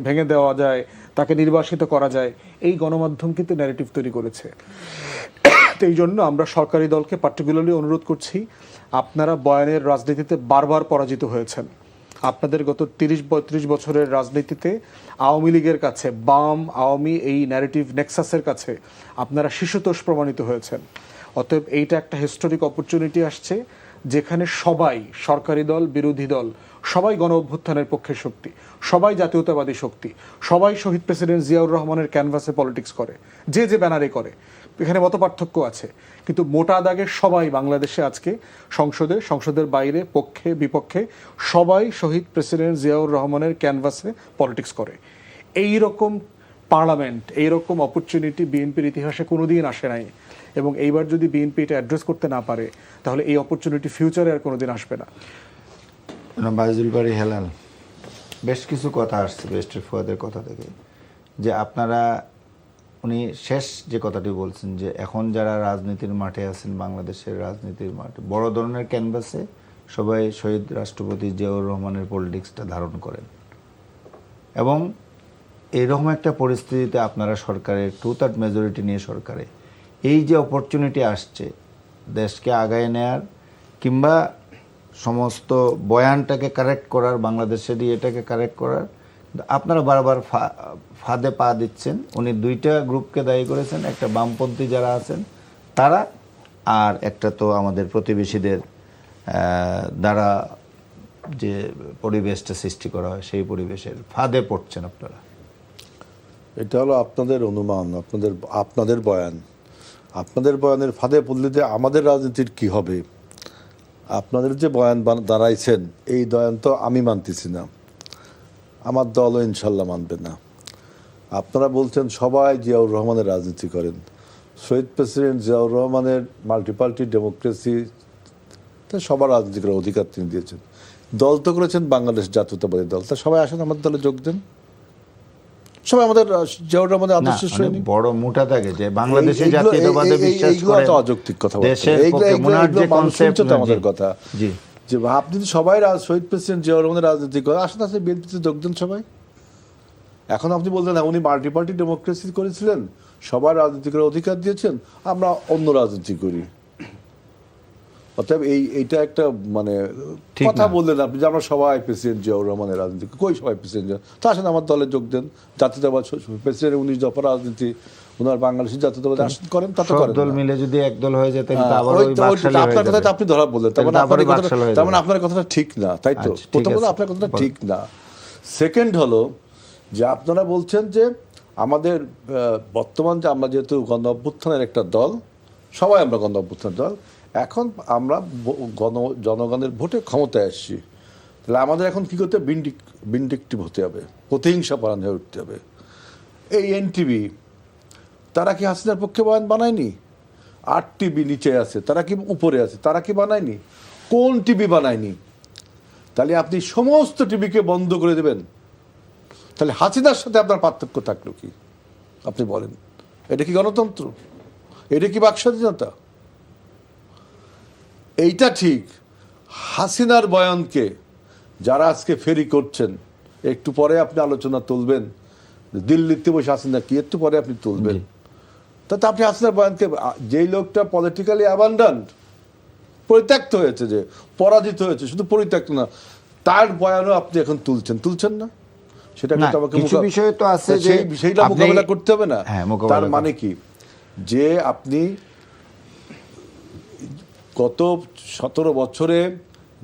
ভেঙে দেওয়া যায়, তাকে নির্বাসিত করা যায়, এই গণমাধ্যম কিন্তু ন্যারেটিভ তৈরি করেছে। তো এই জন্য আমরা সরকারি দলকে পার্টিকুলারলি অনুরোধ করছি, আপনারা বয়ানের রাজনীতিতে বারবার পরাজিত হয়েছেন। আপনাদের গত 30-32 বছরের রাজনীতিতে আওয়ামী লীগের কাছে, বাম আওয়ামী এই ন্যারেটিভ নেক্সাসের কাছে আপনারা শিশুতোষ প্রমাণিত হয়েছেন। অতএব এইটা একটা হিস্টোরিক অপরচুনিটি আসছে, যেখানে সবাই, সরকারি দল, বিরোধী দল, সবাই গণ অভ্যুত্থানের পক্ষের শক্তি, সবাই জাতীয়তাবাদী শক্তি, সবাই শহীদ প্রেসিডেন্ট জিয়াউর রহমানের ক্যানভাসে পলিটিক্স করে, যে যে ব্যানারে করে। এখানে মত পার্থক্য আছে, কিন্তু মোটা দাগে সবাই বাংলাদেশে আজকে সংসদের বাইরে, পক্ষে বিপক্ষে, সবাই শহীদ প্রেসিডেন্ট জিয়াউর রহমানের ক্যানভাসে পলিটিক্স করে। এই রকম পার্লামেন্ট, এই রকম অপরচুনিটি বিএনপির ইতিহাসে কোনোদিন আসে নাই, এবং এইবার যদি বিএনপি এটা অ্যাড্রেস করতে না পারে, তাহলে এই অপরচুনিটি ফিউচারে আর কোনোদিন আসবে না। বায়জুল বাড়ি হেলাল। বেশ কিছু কথা আসছে ব্যারিস্টার ফুয়াদের কথা থেকে, যে আপনারা উনি শেষ যে কথাটি বলছেন যে এখন যারা রাজনীতির মাঠে আছেন, বাংলাদেশের রাজনীতির মাঠে বড় ধরনের ক্যানভাসে সবাই শহীদ রাষ্ট্রপতি জিয়াউর রহমানের পলিটিক্সটা ধারণ করেন, এবং এইরকম একটা পরিস্থিতিতে আপনারা সরকারের 2/3 মেজরিটি নিয়ে সরকারে এই যে অপরচুনিটি আসছে দেশকে আগায় নেয়ার কিংবা সমস্ত বয়ানটাকে কারেক্ট করার, বাংলাদেশের এটাকে কারেক্ট করার, আপনারা বারবার ফাঁদে পা দিচ্ছেন। উনি দুইটা গ্রুপকে দায়ী করেছেন, একটা বামপন্থী যারা আছেন তারা, আর একটা তো আমাদের প্রতিবেশীদের দ্বারা যে পরিবেশটা সৃষ্টি করা হয় সেই পরিবেশের ফাঁদে পড়ছেন আপনারা। এটা হলো আপনাদের অনুমান, আপনাদের বয়ান। আপনাদের বয়ানের ফাঁদে পড়লে যে আমাদের রাজনীতির কি হবে? আপনাদের যে বয়ান দাঁড়াইছেন এই বয়ান তো আমি মানতেছি না, আমার দলও ইনশাল্লাহ মানবে না। আপনারা বলছেন সবাই জিয়াউর রহমানের রাজনীতি করেন, শহীদ প্রেসিডেন্ট জিয়াউর রহমানের মাল্টিপার্টি ডেমোক্রেসি সবার রাজনীতি করার অধিকার তিনি দিয়েছেন। দল তো করেছেন বাংলাদেশ জাতীয়তাবাদী দল, তা সবাই আসেন আমার দলে যোগ দেন। সবাই আমাদের জিয়াউর রহমানের আদর্শ সৈনিক। বড় মোটা থাকে যে বাংলাদেশে জাতীয়তাবাদে বিশ্বাস করে, তো অযৌক্তিক কথা দেশের পক্ষে মনার যে কনসেপ্ট আমাদের কথা, জি, যে আপনি তো সবাই শহীদ প্রেসিডেন্ট জিয়াউর রহমানের রাজনীতি করে আসেন, আসলে বিএনপিতে যোগ দেন সবাই। এখন আপনি বলতেন না উনি মাল্টিপার্টি ডেমোক্রেসি করেছিলেন, সবার রাজনীতি করার অধিকার দিয়েছেন, আমরা অন্য রাজনীতি করি। অতএব এইটা একটা মানে কথা বললেন আপনি যে আমরা সবাই প্রেসিডেন্ট জিয়াউর রহমানের রাজনীতি, কই সবাই প্রেসিডেন্ট তা আসেন আমার দলে যোগ দেন। জাতীয়তাবাদ প্রেসিডেন্ট 19 দফা রাজনীতি, ওনার বাংলাদেশের জাতীয়তাবাদ আসেন করেন, তা তো করেন। দল মিলে যদি এক দল হয়ে যেতেন আবার ওই আপনার কথা আপনি ধরা বললেন, তার মানে আপনার কথাটা ঠিক না, তাই তো? প্রথমত আপনার কথাটা ঠিক না। সেকেন্ড হলো যে আপনারা বলছেন যে আমাদের বর্তমান যে আমরা যেহেতু গণ অভ্যুত্থানের একটা দল, সবাই আমরা গণ অভ্যুত্থানের দল, এখন আমরা জনগণের ভোটে ক্ষমতায় আসছি, তাহলে আমাদের এখন কি করতে হবে? ভিন্ডিকটিভ হতে হবে, প্রতিহিংসা পরায়ণ হয়ে উঠতে হবে। এই এনটিভি তারা কি হাসিনার পক্ষে বয়ান বানায়নি? 8 টিভি নিচে আছে, তারা কি উপরে আছে, তারা কি বানায়নি? কোন টিভি বানায়নি? তাহলে আপনি সমস্ত টিভিকে বন্ধ করে দেবেন, তাহলে হাসিনার সাথে আপনার পার্থক্য থাকলো কি? আপনি বলেন, এটা কি গণতন্ত্র? এটা কি বাক স্বাধীনতা? এইটা ঠিক। হাসিনার বয়ানকে যারা আজকে ফেরি করছেন, একটু পরে আপনি আলোচনা তুলবেন, দিল্লিতে বসে হাসিনা কি, একটু পরে আপনি তুলবেন, তাতে আপনি হাসিনার বয়ানকে, যেই লোকটা পলিটিক্যালি অ্যাবান্ডান্ট, পরিত্যক্ত হয়েছে, যে পরাজিত হয়েছে, শুধু পরিত্যক্ত না, তার বয়ানও আপনি এখন তুলছেন না? সেটা কিন্তু আমাকে কিছু বিষয় তো আছে যে সেইটা মোকাবেলা করতে হবে না। তার মানে কি যে আপনি গত 17 বছরে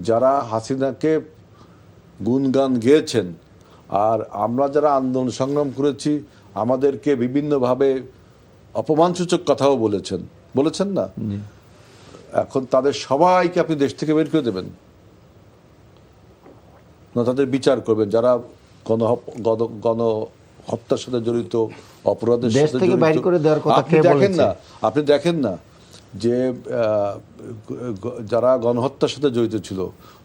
যারা হাসিনাকে গুণগান গেয়েছেন, আর আমরা যারা আন্দোলন সংগ্রাম করেছি আমাদেরকে বিভিন্নভাবে অপমানসূচক কথাও বলেছেন না? এখন তাদের সবাইকে আপনি দেশ থেকে বের করে দেবেন না তাদের বিচার করবেন? যারা গণ হত্যার সাথে জড়িত, অপরাধের সাথে জড়িত, আপনি দেখেন না যে যারা গণহত্যার সাথে জড়িত ছিল,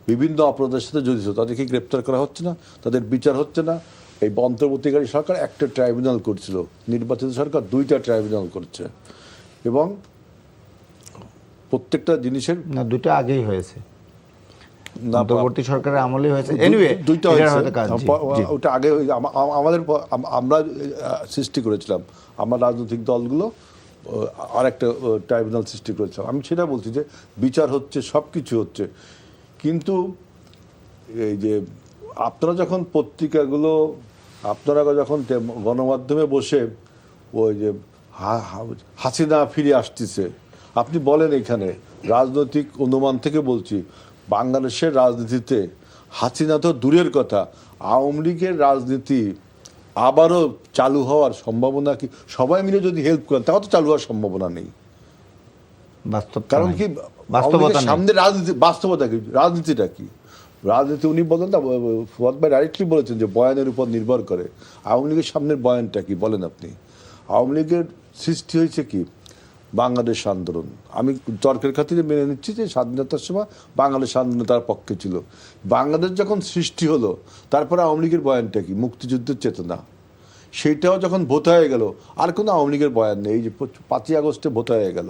বিভিন্ন অপরাধের সাথে জড়িত, তাদেরকে গ্রেপ্তার করা হচ্ছে না, তাদের বিচার হচ্ছে না। এই অন্তর্বর্তীকারী সরকার একটা ট্রাইব্যুনাল করছিল, নির্বাচিত সরকার 2টা ট্রাইব্যুনাল করছে, এবং প্রত্যেকটা জিনিসের না, 2টা আগেই হয়েছে, অন্তর্বর্তী সরকারের আমলেই হয়েছে। এনিওয়ে 2টা হয়েছে, ওটা আগে আমরা সৃষ্টি করেছিলাম, আমরা রাজনৈতিক দলগুলো আরেকটা ট্রাইব্যুনাল সৃষ্টি করেছিলাম। আমি সেটা বলছি যে বিচার হচ্ছে, সব কিছু হচ্ছে, কিন্তু এই যে আপনারা যখন পত্রিকাগুলো, আপনারা যখন গণমাধ্যমে বসে ওই যে হাসিনা ফিরে আসতেছে, আপনি বলেন, এখানে রাজনৈতিক অনুমান থেকে বলছি, বাংলাদেশের রাজনীতিতে হাসিনা তো দূরের কথা, আওয়ামী লীগের রাজনীতি আবারও চালু হওয়ার সম্ভাবনা কি? সবাই মিলে যদি হেল্প করেন তাহলে তো চালু হওয়ার সম্ভাবনা নেই। কারণ কি সামনে রাজনীতি, বাস্তবতা কি, রাজনীতিটা কি? রাজনীতি উনি বলেন না, ফুয়াদ ভাই ডাইরেক্টলি বলেছেন যে বয়ানের উপর নির্ভর করে। আওয়ামী লীগের সামনের বয়ানটা কি বলেন আপনি? আওয়ামী লীগের সৃষ্টি হয়েছে কি বাংলাদেশ আন্দোলন, আমি তর্কের খাতিরে মেনে নিচ্ছি যে স্বাধীনতার সময় বাংলাদেশ আন্দোলন তার পক্ষে ছিল। বাংলাদেশ যখন সৃষ্টি হলো তারপরে আওয়ামী লীগের বয়ানটা কি? মুক্তিযুদ্ধের চেতনা। সেইটাও যখন ভোট হয়ে গেল আর কোনো আওয়ামী লীগের বয়ান নেই। এই যে 5ই আগস্টে ভোট হয়ে গেল,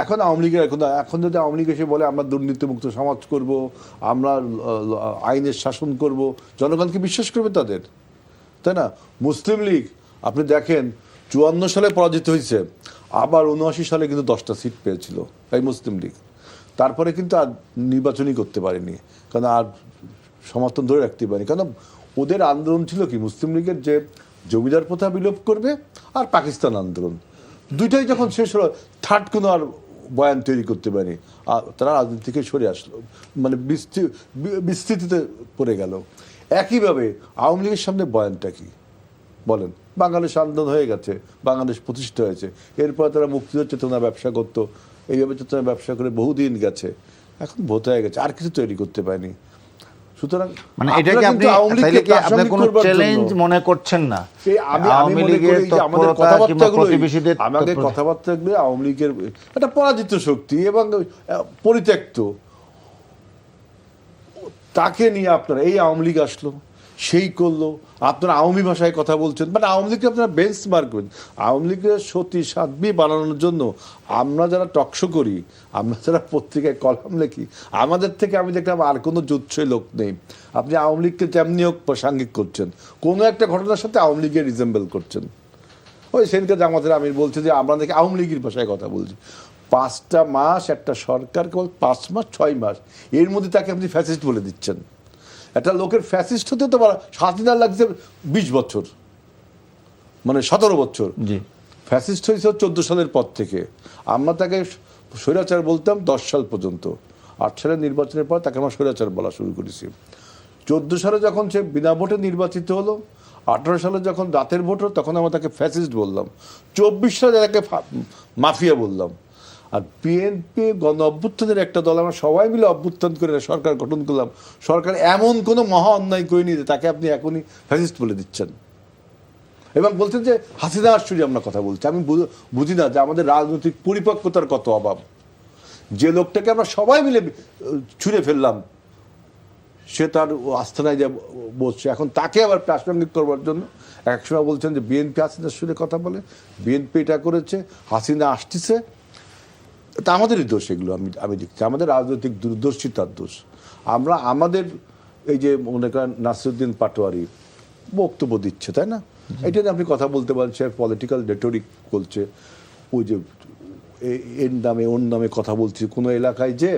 এখন আওয়ামী লীগের এখন যদি আওয়ামী লীগ এসে বলে আমরা দুর্নীতিমুক্ত সমাজ করব, আমরা আইনের শাসন করব, জনগণ কি বিশ্বাস করবে তাদের? তাই না? মুসলিম লীগ আপনি দেখেন 54 সালে পরাজিত হয়েছে, আবার 79 সালে কিন্তু 10টা সিট পেয়েছিল এই মুসলিম লীগ। তারপরে কিন্তু আর নির্বাচনই করতে পারেনি, কারণ আর সমর্থন ধরে রাখতে পারেনি। কারণ ওদের আন্দোলন ছিল কি? মুসলিম লীগের যে জমিদার প্রথা বিলোপ করবে আর পাকিস্তান আন্দোলন, দুইটাই যখন শেষ হলো থার্ড কোনো আর বয়ান তৈরি করতে পারেনি। আর তারা রাজনীতি থেকে সরে আসলো, মানে বিস্তৃতিতে পড়ে গেল। একইভাবে আওয়ামী লীগের সামনে বয়ানটা কি বলেন? বাংলাদেশ আন্দোলন হয়ে গেছে, বাংলাদেশ প্রতিষ্ঠা হয়েছে, এরপর তারা মুক্তিযুদ্ধের চেতনা ব্যবসা করতো, এইভাবে চেতনা ব্যবসা করে বহুদিন গেছে, এখন ভোট হয়ে গেছে, আর কিছু তৈরি করতে পারেনি। সুতরাং মানে এটাকে আপনি তাইলে কি আপনি কোনো চ্যালেঞ্জ মনে করছেন না? আওয়ামী লীগের আমাদের কথাবার্তাগুলো আওয়ামী লীগের একটা পরাজিত শক্তি এবং পরিত্যক্ত, তাকে নিয়ে আপনারা এই আওয়ামী লীগ আসলো, সেই করলো, আপনারা আওয়ামী ভাষায় কথা বলছেন, মানে আওয়ামী লীগকে আপনারা বেঞ্চমার্ক করেন। আওয়ামী লীগের সতী সাধ্বী বানানোর জন্য আমরা যারা টকশো করি, আমরা যারা পত্রিকায় কলাম লিখি, আমাদের থেকে আমি দেখলাম আর কোনো জুৎসই লোক নেই। আপনি আওয়ামী লীগকে যেমনি হোক প্রাসঙ্গিক করছেন, কোনো একটা ঘটনার সাথে আওয়ামী লীগের রিজেম্বল করছেন। ওই সেদিনকে জামাতের আমির বলছে যে আমরা নাকি আওয়ামী লীগের ভাষায় কথা বলছি। 5টা মাস একটা সরকার, কেবল 5 মাস 6 মাস, এর মধ্যে তাকে আপনি ফ্যাসিস্ট বলে দিচ্ছেন। একটা লোকের ফ্যাসিস্ট হতে তো স্বাধীনতা লাগছে 20 বছর, মানে 17 বছর। ফ্যাসিস্ট হয়েছে 14 সালের পর থেকে। আমরা তাকে স্বৈরাচার বলতাম 10 সাল পর্যন্ত। 8 সালের নির্বাচনের পর তাকে আমরা স্বৈরাচার বলা শুরু করেছি। 14 সালে যখন সে বিনা ভোটে নির্বাচিত হলো, 18 সালে যখন রাতের ভোট হলো, তখন আমরা তাকে ফ্যাসিস্ট বললাম। 24 সালে তাকে মাফিয়া বললাম। আর বিএনপি গণ অভ্যুত্থানের একটা দল, আমরা সবাই মিলে অভ্যুত্থান করে সরকার গঠন করলাম। সরকার এমন কোনো মহা অন্যায় করিনি যে তাকে আপনি এখনই ফ্যাসিস্ট বলে দিচ্ছেন এবং বলছেন যে হাসিনা আশুরি আমরা কথা বলছি। আমি বুঝি না যে আমাদের রাজনৈতিক পরিপক্কতার কত অভাব। যে লোকটাকে আমরা সবাই মিলে ছুঁড়ে ফেললাম, সে তার আস্থানায় যা বসছে, এখন তাকে আবার প্রাসঙ্গিক করবার জন্য একসময় বলছেন যে বিএনপি হাসিনার সুরে কথা বলে, বিএনপি এটা করেছে, হাসিনা আসতেছে। তা আমাদেরই দোষ, এগুলো আমি দেখছি আমাদের রাজনৈতিক দূরদর্শিতার দোষ। আমরা আমাদের এই যে মনে করেন নাসিরুদ্দিন পাটোয়ারি বক্তব্য দিচ্ছে, তাই না? এটা নিয়ে আপনি কথা বলতে পারেন, সে পলিটিক্যাল রেটরিক বলছে, ওই যে এর নামে ওর নামে কথা বলছি, কোনো এলাকায় যে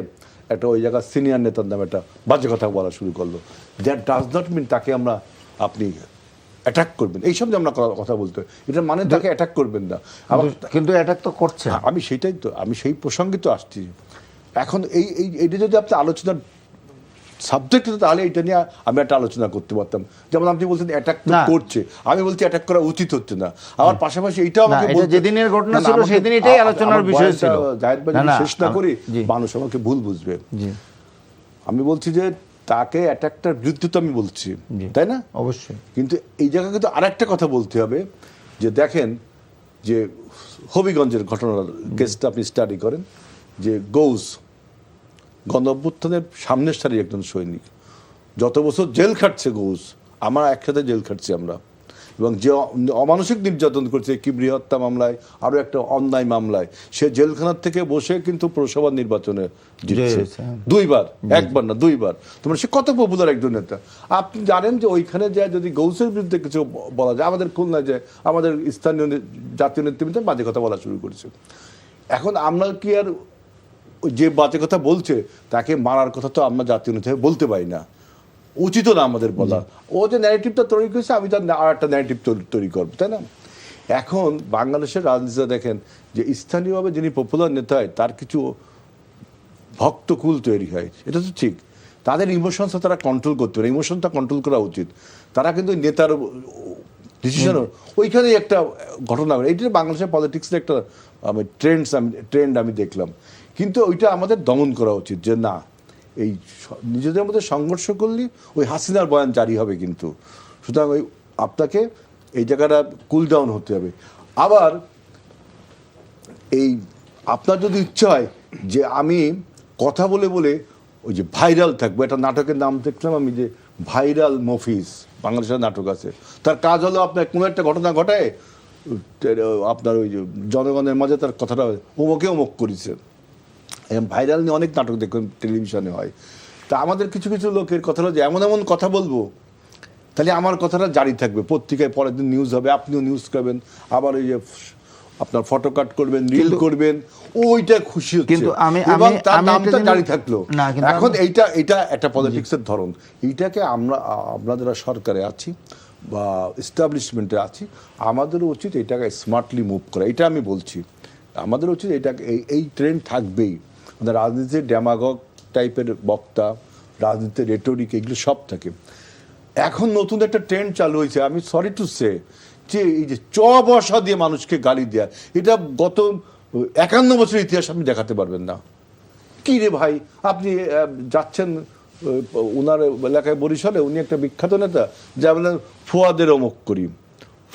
একটা ওই জায়গার সিনিয়র নেতার নামে একটা বাজে কথা বলা শুরু করলো। দ্যাট ডাজ নট মিন তাকে আমরা আপনি অ্যাটাক করবেন, এইসব যে আমরা কথা বলতে, এটা মানে তাকে অ্যাটাক করবেন না। কিন্তু অ্যাটাক তো করছে। আমি সেটাই তো, আমি সেই প্রসঙ্গে তো আসছি। এখন এইটা যদি আপনি আলোচনার সাবজেক্ট হতো, তাহলে এটা নিয়ে আমি একটা আলোচনা করতে পারতাম। যেমন আপনি বলছেন অ্যাটাক করছে, আমি বলছি অ্যাটাক করা উচিত হচ্ছে না। আমার পাশাপাশি এইটাও আমাকে যেদিনের ঘটনা ছিল সেদিন এটাই আলোচনার বিষয় ছিল। জাহিদ ভাই শেষ না করি, মানুষ আমাকে ভুল বুঝবে। আমি বলছি যে তাকে অ্যাটাকটার বিরুদ্ধে তো আমি বলছি, তাই না? অবশ্যই। কিন্তু এই জায়গায় কিন্তু আরেকটা কথা বলতে হবে যে দেখেন যে হবিগঞ্জের ঘটনার কেসটা আপনি স্টাডি করেন, যে গৌস গণ অভ্যুত্থানের সামনের সারির একজন সৈনিক, যত বছর জেল খাটছে গৌস, আমরা একসাথে জেল খাটছি আমরা, এবং যে অমানসিক নির্যাতন করছে কিবরি হত্যা মামলায়, আরও একটা অন্যায় মামলায়, সে জেলখানার থেকে বসে কিন্তু পৌরসভা নির্বাচনে জিতছে 2 বার, 1 বার না 2 বার। তোমার সে কত পপুলার একজন নেতা। আপনি জানেন যে ওইখানে যায় যদি গৌসের বিরুদ্ধে কিছু বলা যায়, আমাদের খুলনায় যে আমাদের স্থানীয় জাতীয় নেতৃবৃন্দ বাজে কথা বলা শুরু করেছে। এখন আমরা কি আর যে বাজে কথা বলছে তাকে মারার কথা তো আমরা জাতীয় নেতা বলতে পারি না, উচিত না আমাদের বলা। ও যে ন্যারেটিভটা তৈরি করেছে, আমি তার আর একটা ন্যারেটিভ তৈরি করবো, তাই না? এখন বাংলাদেশের রাজনীতিতে দেখেন যে স্থানীয়ভাবে যিনি পপুলার নেতা হয় তার কিছু ভক্তকুল তৈরি হয়, এটা তো ঠিক। তাদের ইমোশনসটা তারা কন্ট্রোল করতে পারে, ইমোশনটা কন্ট্রোল করা উচিত। তারা কিন্তু নেতার ডিসিশনও ওইখানেই একটা ঘটনা, এইটা বাংলাদেশের পলিটিক্সের একটা ট্রেন্ড আমি দেখলাম। কিন্তু ওইটা আমাদের দমন করা উচিত, যে না, এই নিজেদের মধ্যে সংঘর্ষ করলে ওই হাসিনার বয়ান জারি হবে। কিন্তু সুতরাং ওই আপনাকে এই জায়গাটা কুল ডাউন হতে হবে। আবার এই আপনার যদি ইচ্ছা হয় যে আমি কথা বলে বলে ওই যে ভাইরাল থাকবো, একটা নাটকের নাম দেখলাম আমি, যে ভাইরাল মফিজ, বাংলাদেশের নাটক আছে, তার কাজ হলো আপনার কোনো একটা ঘটনা ঘটায় আপনার ওই যে জনগণের মাঝে তার কথাটা অমুকে অমুক করেছে। ভাইরাল নিয়ে অনেক নাটক দেখুন টেলিভিশনে হয়। তা আমাদের কিছু কিছু লোকের কথা হলো যে এমন এমন কথা বলবো তাহলে আমার কথাটা জারি থাকবে, পত্রিকায় পরের দিন নিউজ হবে, আপনিও নিউজ করবেন, আবার ওই যে আপনার ফটো কাট করবেন, রিল করবেন, ওইটা খুশি হচ্ছে, কিন্তু এবং তার নামটা জারি থাকলো। এখন এইটা একটা পলিটিক্সের ধরন। এইটাকে আমরা যারা সরকারে আছি বা এস্টাবলিশমেন্টে আছি, আমাদেরও উচিত এটাকে স্মার্টলি মুভ করা। এটা আমি বলছি, আমাদের উচিত এটাকে এই ট্রেন্ড থাকবেই। আমাদের রাজনীতিতে ড্যামাগগ টাইপের বক্তা, রাজনীতির রেটরিক, এগুলো সব থাকে। এখন নতুন একটা ট্রেন্ড চালু হয়েছে, আমি সরি টু সে, যে এই যে বসা দিয়ে মানুষকে গালি দেয়া, এটা গত 51 বছরের ইতিহাস আপনি দেখাতে পারবেন না। কি রে ভাই, আপনি যাচ্ছেন ওনার এলাকায় বরিশালে, উনি একটা বিখ্যাত নেতা, যা বলেন ফুয়াদের অমুক করি,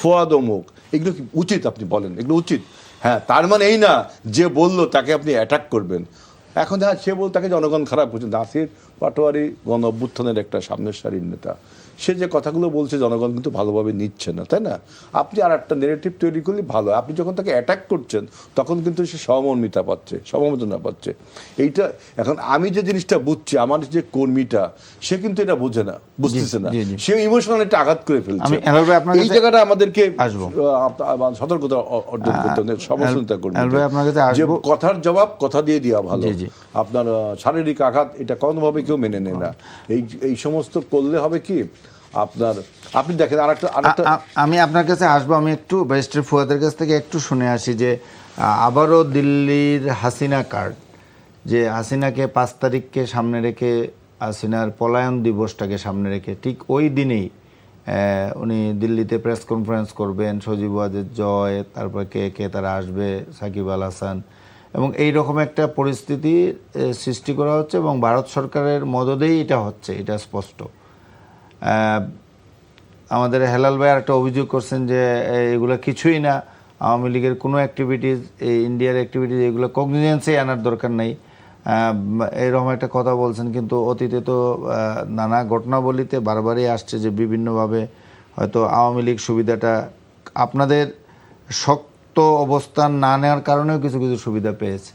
ফুয়াদ অমুক, এগুলো কি উচিত? আপনি বলেন এগুলো উচিত? হ্যাঁ, তার মানে এই না যে বললো তাকে আপনি অ্যাটাক করবেন। এখন সে বল তাকে জনগণ খারাপ করছে। নাসির পাটোয়ারি গণ অভ্যুত্থানের একটা সামনের সারির নেতা, সে যে কথাগুলো বলছে জনগণ কিন্তু ভালোভাবে নিচ্ছে না, তাই না? আপনি আর একটা নেগেটিভ তৈরি করলে ভালো। আপনি যখন তাকে অ্যাটাক করছেন তখন কিন্তু সে সমমর্মিতা পাচ্ছে, সমবেদনা পাচ্ছে। এইটা এখন আমি যে জিনিসটা বুঝছি, আমার যে কর্মীটা, সে কিন্তু এটা বোঝে না, বুঝতেছে না, সে ইমোশনাল একটা আঘাত করে ফেলছে। এই জায়গাটা আমাদেরকে সতর্কতা অর্জন করতে হবে, সচেতনতা করতে হবে যে কথার জবাব কথা দিয়ে দেওয়া ভালো। আপনার শারীরিক আঘাত এটা কোনোভাবে কেউ মেনে নেয় না। এই সমস্ত করলে হবে কি আপনি দেখেন আরেকটা আমি আপনার কাছে আসবো। আমি একটু ব্যারিস্টার ফুয়াদের কাছ থেকে একটু শুনে আসি যে আবারও দিল্লির হাসিনা কার্ড, যে হাসিনাকে 5 তারিখকে সামনে রেখে, হাসিনার পলায়ন দিবসটাকে সামনে রেখে ঠিক ওই দিনেই উনি দিল্লিতে প্রেস কনফারেন্স করবেন, সজীব ওয়াজেদ জয়, তারপর কে তারা আসবে, সাকিব আল হাসান, এবং এই রকম একটা পরিস্থিতি সৃষ্টি করা হচ্ছে এবং ভারত সরকারের মদদেই এটা হচ্ছে, এটা স্পষ্ট। আমাদের হেলাল ভাই একটা অভিযোগ করছেন যে এগুলো কিছুই না, আওয়ামী লীগের কোনো অ্যাক্টিভিটিস, এই ইন্ডিয়ার অ্যাক্টিভিটিস, এগুলো কগনিজেন্সে আনার দরকার নেই, এরকম একটা কথা বলছেন। কিন্তু অতীতে তো নানা ঘটনাবলিতে বারবারই আসছে যে বিভিন্নভাবে হয়তো আওয়ামী লীগ সুবিধাটা আপনাদের শক্ত অবস্থান না নেওয়ার কারণেও কিছু কিছু সুবিধা পেয়েছে।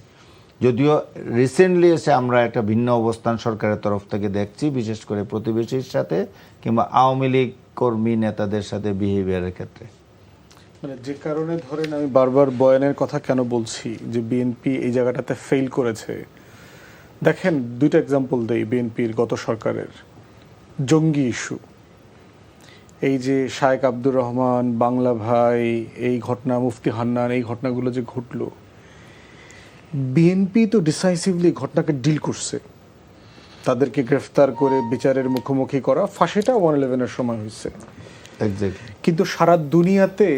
যদিও রিসেন্টলি এসে আমরা একটা ভিন্ন অবস্থান সরকারের তরফ থেকে দেখছি, বিশেষ করে প্রতিবেশীর সাথে কিংবা আওয়ামী লীগ কর্মী নেতাদের সাথে বিহেভিয়ারের ক্ষেত্রে। মানে যে কারণে ধরেন আমি বারবার বয়ানের কথা কেন বলছি যে বিএনপি এই জায়গাটাতে ফেল করেছে, দেখেন দুইটা এক্সাম্পল দেই বিএনপির গত সরকারের। জঙ্গি ইস্যু, এই যে শায়েক আব্দুর রহমান, বাংলা ভাই, এই ঘটনা, মুফতি হান্নান, এই ঘটনাগুলো যে ঘটলো, বিএনপি তো ডিসাইসিভলি ঘটনাকে ডিল করছে, তাদেরকে গ্রেফতার করে বিচারের মুখোমুখি করা, ফাঁসিটা 1/11-এর সময় হয়েছে। কিন্তু সারা দুনিয়াতে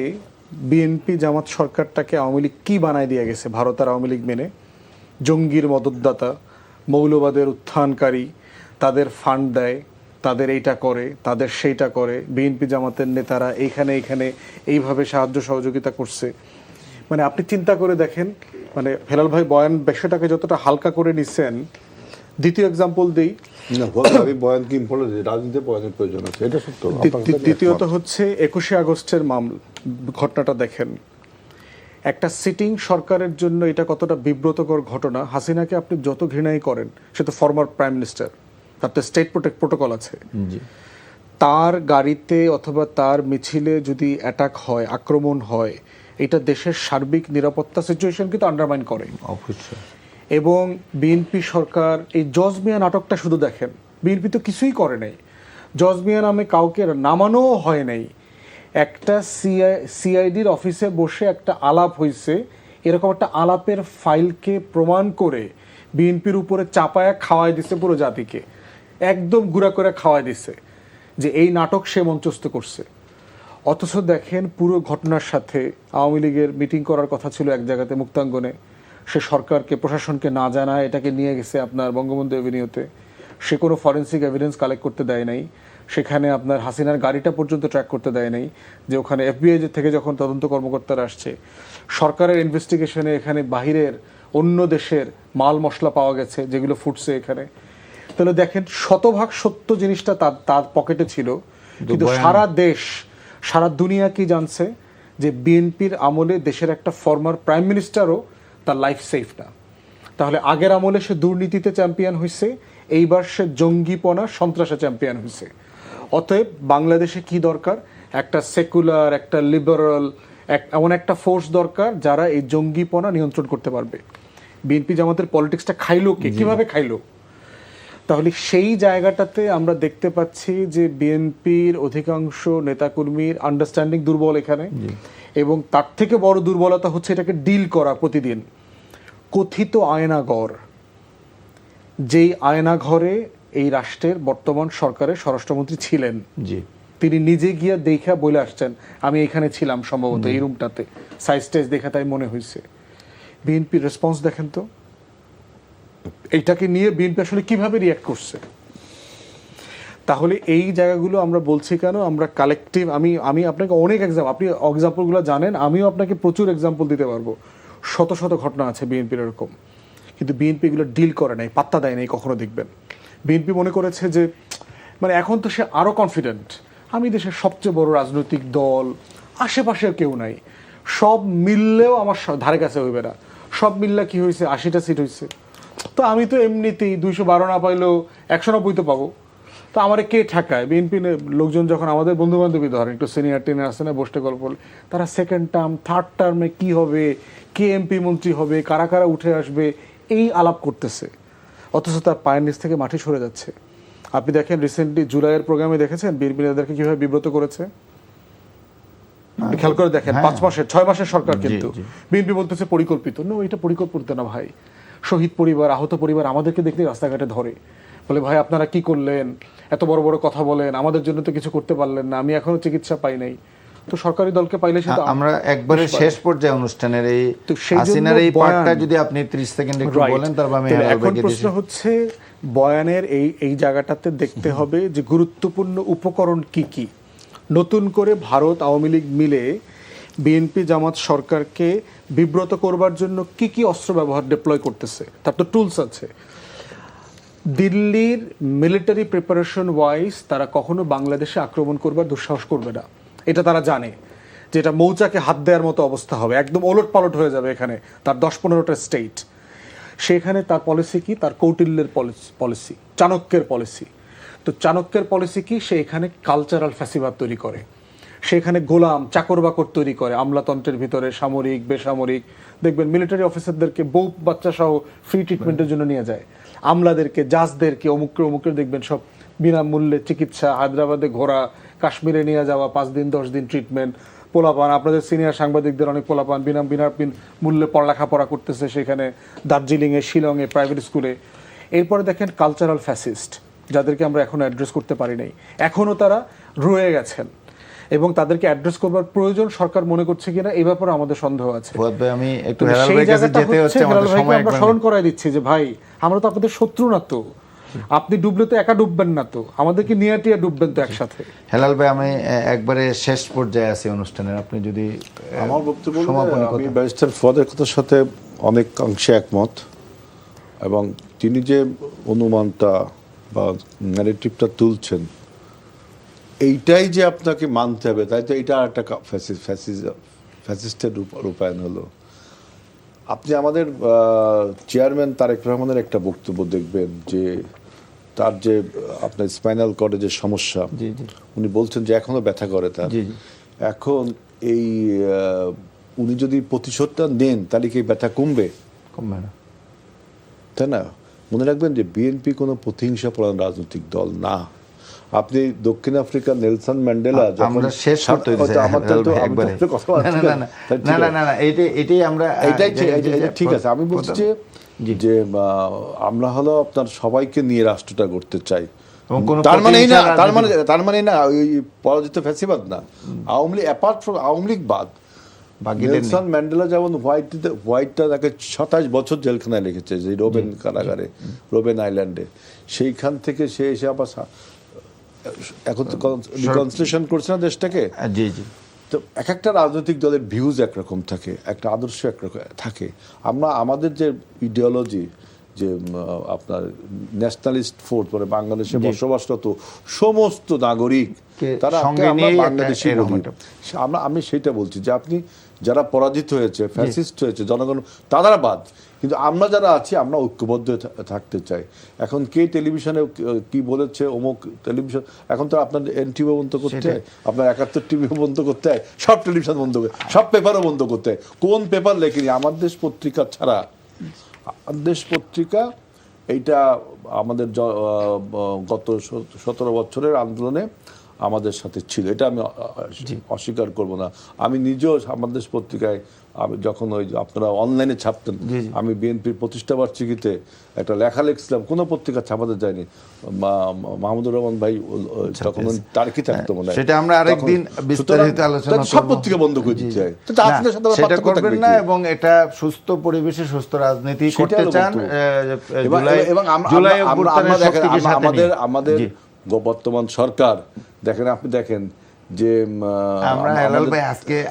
বিএনপি জামাত সরকারটাকে আওয়ামী লীগ কী বানায় দিয়ে গেছে? ভারত আর আওয়ামী লীগ মেনে জঙ্গির মদতদাতা, মৌলবাদের উত্থানকারী, তাদের ফান্ড দেয়, তাদের এইটা করে, তাদের সেইটা করে, বিএনপি জামাতের নেতারা এইখানে এইভাবে সাহায্য সহযোগিতা করছে। মানে আপনি চিন্তা করে দেখেন, মানে হেলাল ভাই বয়ান বিষয়টাকে যতটা হালকা করে নিচ্ছেন। দ্বিতীয় এক্সাম্পল দিই, দ্বিতীয়ত হচ্ছে 21শে আগস্টের ঘটনাটা দেখেন। একটা সিটিং সরকারের জন্য এটা কতটা বিব্রতকর ঘটনা। হাসিনাকে আপনি যত ঘৃণাই করেন, সে তো ফর্মার প্রাইম মিনিস্টার, তার তো স্টেট প্রোটোকল আছে। তার গাড়িতে অথবা তার মিছিলে যদি অ্যাটাক হয়, আক্রমণ হয়, এটা দেশের সার্বিক নিরাপত্তা সিচুয়েশন কিন্তু আন্ডারমাইন করে অবশ্যই। এবং বিএনপি সরকার এই জজ মিয়া নাটকটা শুধু দেখেন, বিএনপি তো কিছুই করে নাই, জজ মিয়া নামে কাউকে নামানোও হয় নাই। একটা সিআইডির অফিসে বসে একটা আলাপ হয়েছে, এরকম একটা আলাপের ফাইলকে প্রমাণ করে বিএনপির উপরে চাপায়া খাওয়াই দিছে পুরো জাতিকে, একদম গুঁড়া করে খাওয়াই দিছে যে এই নাটক সে মঞ্চস্থ করছে। অথচ দেখেন পুরো ঘটনার সাথে আওয়ামী লীগের মিটিং করার কথা ছিল এক জায়গাতে মুক্তাঙ্গনে, সে সরকারকে, প্রশাসনকে না জানায় এটাকে নিয়ে গেছে আপনার বঙ্গবন্ধু এভিনিউতে, সে কোনো ফরেন্সিক এভিডেন্স কালেক্ট করতে দেয় নাই, সেখানে আপনার হাসিনার গাড়িটা পর্যন্ত ট্র্যাক করতে দেয় নাই, যে ওখানে এফবিআই থেকে যখন তদন্ত কর্মকর্তারা আসছে, সরকারের ইনভেস্টিগেশনে এখানে বাহিরের অন্য দেশের মাল মশলা পাওয়া গেছে যেগুলো ফুটছে এখানে। তাহলে দেখেন শতভাগ সত্য জিনিসটা তার পকেটে ছিল, কিন্তু সারা দেশ সারা দুনিয়া কি জানছে যে বিএনপির আমলে দেশের একটা ফর্মার প্রাইম মিনিস্টারও তার লাইফ সেফ না। তাহলে আগের আমলে সে দুর্নীতিতে চ্যাম্পিয়ন হয়েছে, এইবার সে জঙ্গিপনা সন্ত্রাসে চ্যাম্পিয়ন হয়েছে। অতএব বাংলাদেশে কি দরকার? একটা সেকুলার, একটা লিবারাল, এমন একটা ফোর্স দরকার যারা এই জঙ্গিপনা নিয়ন্ত্রণ করতে পারবে। বিএনপি জামাতের পলিটিক্সটা খাইলো কে, কিভাবে খাইলো? তাহলে সেই জায়গাটাতে আমরা দেখতে পাচ্ছি যে বিএনপির অধিকাংশ নেতাকর্মীর আন্ডারস্ট্যান্ডিং দুর্বল এখানে, এবং তার থেকে বড় দুর্বলতা হচ্ছে এটাকে ডিল করা প্রতিদিন। কথিত আয়নাঘর, যেই আয়নাঘরে এই রাষ্ট্রের বর্তমান সরকারের স্বরাষ্ট্রমন্ত্রী ছিলেন, তিনি নিজে গিয়ে দেখা বলে আসছেন আমি এখানে ছিলাম সম্ভবত এই রুমটাতে, সাইজ টাইজ দেখা তাই মনে হয়েছে। বিএনপির রেসপন্স দেখেন তো, এইটাকে নিয়ে বিএনপি আসলে কিভাবে রিয়াক্ট করছে। তাহলে এই জায়গাগুলো আমরা বলছি কেন, আমরা কালেকটিভ, আমি আপনাকে অনেক আপনি এক্সাম্পলগুলো জানেন, আমিও আপনাকে প্রচুর এক্সাম্পল দিতে পারবো, শত শত ঘটনা আছে বিএনপির এরকম, কিন্তু বিএনপি এগুলো ডিল করে নাই, পাত্তা দেয় নাই কখনো। দেখবেন বিএনপি মনে করেছে যে মানে এখন তো সে আরো কনফিডেন্ট, আমি দেশের সবচেয়ে বড় রাজনৈতিক দল, আশেপাশের কেউ নাই, সব মিললেও আমার ধারে কাছে হইবে না, সব মিললে কি হয়েছে 80টা সিট হয়েছে, তো আমি তো এমনিতেই 212 না পাইলেও 190 তো পাবো, তো আমার কে ঠেকায়। বিএনপি লোকজন যখন আমাদের বন্ধু বান্ধবী ধরেন একটু সিনিয়র টিনিয়র আছে না, বসতে গল্প, তারা সেকেন্ড টার্ম থার্ড টার্মে কি হবে, কে এমপি মন্ত্রী হবে, কারা কারা উঠে আসবে, এই আলাপ করতেছে, অথচ তার পায়ের নিচ থেকে মাটি সরে যাচ্ছে। আপনি দেখেন রিসেন্টলি জুলাইয়ের প্রোগ্রামে দেখেছেন বিএনপি নেতাদেরকে কিভাবে বিব্রত করেছে, খেয়াল করে দেখেন। 6 মাসের সরকার, কিন্তু বিএনপি বলতেছে পরিকল্পিত। না, এটা পরিকল্পিত না ভাই। শহীদ পরিবার, আহত পরিবার আমাদেরকে দেখলে রাস্তাঘাটে ধরে, বলে ভাই আপনারা কি করলেন, এত বড় বড় কথা বলেন, আমাদের জন্য তো কিছু করতে পারলেন না, আমি এখনো চিকিৎসা পাই নাই। তো সরকারি দলকে পাইলে সেটা আমরা একবারে শেষ পর্যায়ে অনুষ্ঠানের এই হাসিনার এই পার্টটা যদি আপনি 30 সেকেন্ড একটু বলেন, তারপর আমি এখন প্রশ্ন হচ্ছে বয়ানের এই জায়গাটাতে দেখতে হবে যে গুরুত্বপূর্ণ উপকরণ কি কি। নতুন করে ভারত আওয়ামী লীগ মিলে বিএনপি জামাত সরকারকে বিব্রত করবার জন্য কি কি অস্ত্র ব্যবহার ডিপ্লয় করতেছে, তার তো টুলস আছে। দিল্লির মিলিটারি প্রিপারেশন ওয়াইজ তারা কখনো বাংলাদেশে আক্রমণ করবার দুঃসাহস করবে না, এটা তারা জানে যে এটা মৌচাকে হাত দেওয়ার মতো অবস্থা হবে, একদম ওলট পালট হয়ে যাবে এখানে তার 10-15টা স্টেট। সেখানে তার পলিসি কি, তার কৌটিল্যের পলিসি, চাণক্যের পলিসি। তো চাণক্যের পলিসি কি, সে এখানে কালচারাল ফ্যাসিবাদ তৈরি করে, সেখানে গোলাম চাকর বাকর তৈরি করে, আমলাতন্ত্রের ভিতরে সামরিক বেসামরিক, দেখবেন মিলিটারি অফিসারদেরকে বউ বাচ্চা সহ ফ্রি ট্রিটমেন্টের জন্য নিয়ে যায়, আমলাদেরকে জাজদেরকে অমুকের দেখবেন সব বিনামূল্যে চিকিৎসা, হায়দ্রাবাদে ঘোরা, কাশ্মীরে নিয়ে যাওয়া 5 দিন 10 দিন ট্রিটমেন্ট, পোলাপান, আপনাদের সিনিয়র সাংবাদিকদের অনেক পোলাপান বিনা মূল্যে লেখাপড়া করতেছে সেখানে দার্জিলিংয়ে, শিলংয়ে, প্রাইভেট স্কুলে। এরপরে দেখেন কালচারাল ফ্যাসিস্ট, যাদেরকে আমরা এখনো অ্যাড্রেস করতে পারি নাই, এখনো তারা রয়ে গেছেন, এবং তাদেরকে অ্যাড্রেস করবার প্রয়োজন সরকার মনে করছে কিনা এই ব্যাপারে আমাদের সন্দেহ আছে। আমি একটু হেলাল ভাইয়ের কাছে যেতে হচ্ছে, আমাদের সময় আমরা স্মরণ করাই দিচ্ছি যে ভাই আমরা তো আপনাদের শত্রু না, তো আপনি ডুবলে তো একা ডুববেন না, তো আমাদেরকে নিয়ে টিয়া ডুববেন তো একসাথে। হেলাল ভাই, আমি একবারে শেষ পর্যায়ে আছি অনুষ্ঠানের, আপনি যদি আমার বক্তব্য, আমি ব্যারিস্টার ফুয়াদের কথার সাথে অনেক অংশে একমত, এবং তিনি যে অনুমানটা বা ন্যারেটিভটা তুলছেন এইটাই যে আপনাকে মানতে হবে, তাই তো এটা আর একটা ফ্যাসিস্টের রূপায়ণ হলো। আপনি আমাদের চেয়ারম্যান তারেক রহমানের একটা বক্তব্য দেখবেন যে তার যে আপনার স্পাইনাল কর্ডে যে সমস্যা, উনি বলছেন যে এখনো ব্যথা করে তার। এখন এই উনি যদি প্রতিশোধটা নেন তাহলে কি ব্যথা কমবে? কমবে না, তাই না? মনে রাখবেন যে বিএনপি কোনো প্রতিহিংসাপরায়ণ রাজনৈতিক দল না। আপনি দক্ষিণ আফ্রিকার নেলসন ম্যান্ডেলা, আমরা শেষ করতে ঠিক আছে, আমি বলছি যে আমরা হলো আপনার সবাইকে নিয়ে রাষ্ট্রটা গড়তে চাই, তার মানে না ওই পরাজিত ফ্যাসিবাদ না, আওয়ামী লীগ অ্যাপার্ট ফ্রম আওয়ামী লীগ বাদ। নেলসন ম্যান্ডেলা যেমন হোয়াইটটা তাকে 27 বছর জেলখানায় রেখেছে, যে রোবেন কারাগারে, রোবেন আইল্যান্ডে, সেইখান থেকে সে এসে আবার এখন তো রিকনসিলিয়েশন করছে না দেশটাকে। জি জি তো এক একটা রাজনৈতিক দলের ভিউজ একরকম থাকে, একটা আদর্শ একরকম থাকে। আমরা আমাদের যে ইডিওলজি, যে আপনার ন্যাশনালিস্ট ফোর্স, মানে বাংলাদেশে বসবাসরত সমস্ত নাগরিক তারা সঙ্গে আমরা নিয়ে বাংলাদেশি এরকম বলি। একটা- আমি সেটা বলছি যে আপনি যারা পরাজিত হয়েছে, ফ্যাসিস্ট হয়েছে, জনগণ তারা বাদ, কিন্তু আমরা যারা আছি আমরা ঐক্যবদ্ধ হয়ে থাকতে চাই। এখন কে টেলিভিশনে কি বলেছে অমুক টেলিভিশন, এখন তো আপনার এনটিভি বন্ধ করতে হয়, আপনার 71 টিভি বন্ধ করতে হয়, সব টেলিভিশন বন্ধ করে, সব পেপারও বন্ধ করতে হয়। কোন পেপার লেখেনি? আমার দেশ পত্রিকা ছাড়া, দেশ পত্রিকা এইটা আমাদের গত 17 বছরের আন্দোলনে আমাদের সাথে ছিল, এটা আমি অস্বীকার করব না। আমি নিজেও আমাদের দেশ পত্রিকায়, আমি যখন ওই আপনারা অনলাইনে ছাপতেন, আমি বিএনপির প্রতিষ্ঠা বার্ষিকীতে একটা লেখা লিখছিলাম, কোনো পত্রিকা ছাপাতে যায়নি। মাহমুদুর রহমান ভাই তখন তার কি থাকতো মনে হয়, সেটা আমরা আরেকদিন বিস্তারিত আলোচনা করব। সব পত্রিকা বন্ধ করে দিতে হয়, তো আপনাদের সাথে আমার সেটা পার্থক্য করবেন থাকবে না, কি? এবং এটা সুস্থ পরিবেশে সুস্থ রাজনীতি সেটাই করতে হলো চান। এবং জুলাই আমরা অভ্যুত্থানের দেখেন, শক্তিকে সাথে নিয়ে। আমাদের জি। বর্তমান সরকার দেখেন, আপনি দেখেন যে আমরা হেলাল ভাই আজকে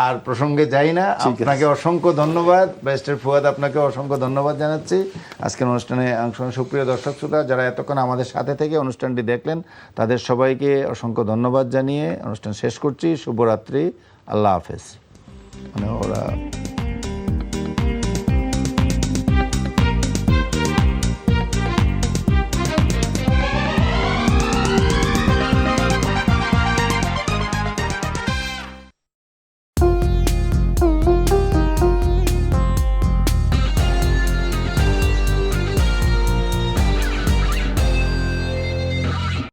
আর প্রসঙ্গে যাই না। আপনাকে অসংখ্য ধন্যবাদ ব্যারিস্টার ফুয়াদ, আপনাকে অসংখ্য ধন্যবাদ জানাচ্ছি আজকের অনুষ্ঠানে অংশ নেওয়া সুপ্রিয় দর্শক শ্রোতা যারা এতক্ষণ আমাদের সাথে থেকে অনুষ্ঠানটি দেখলেন, তাদের সবাইকে অসংখ্য ধন্যবাদ জানিয়ে অনুষ্ঠান শেষ করছি। শুভরাত্রি, আল্লাহ হাফেজ। মানে ওরা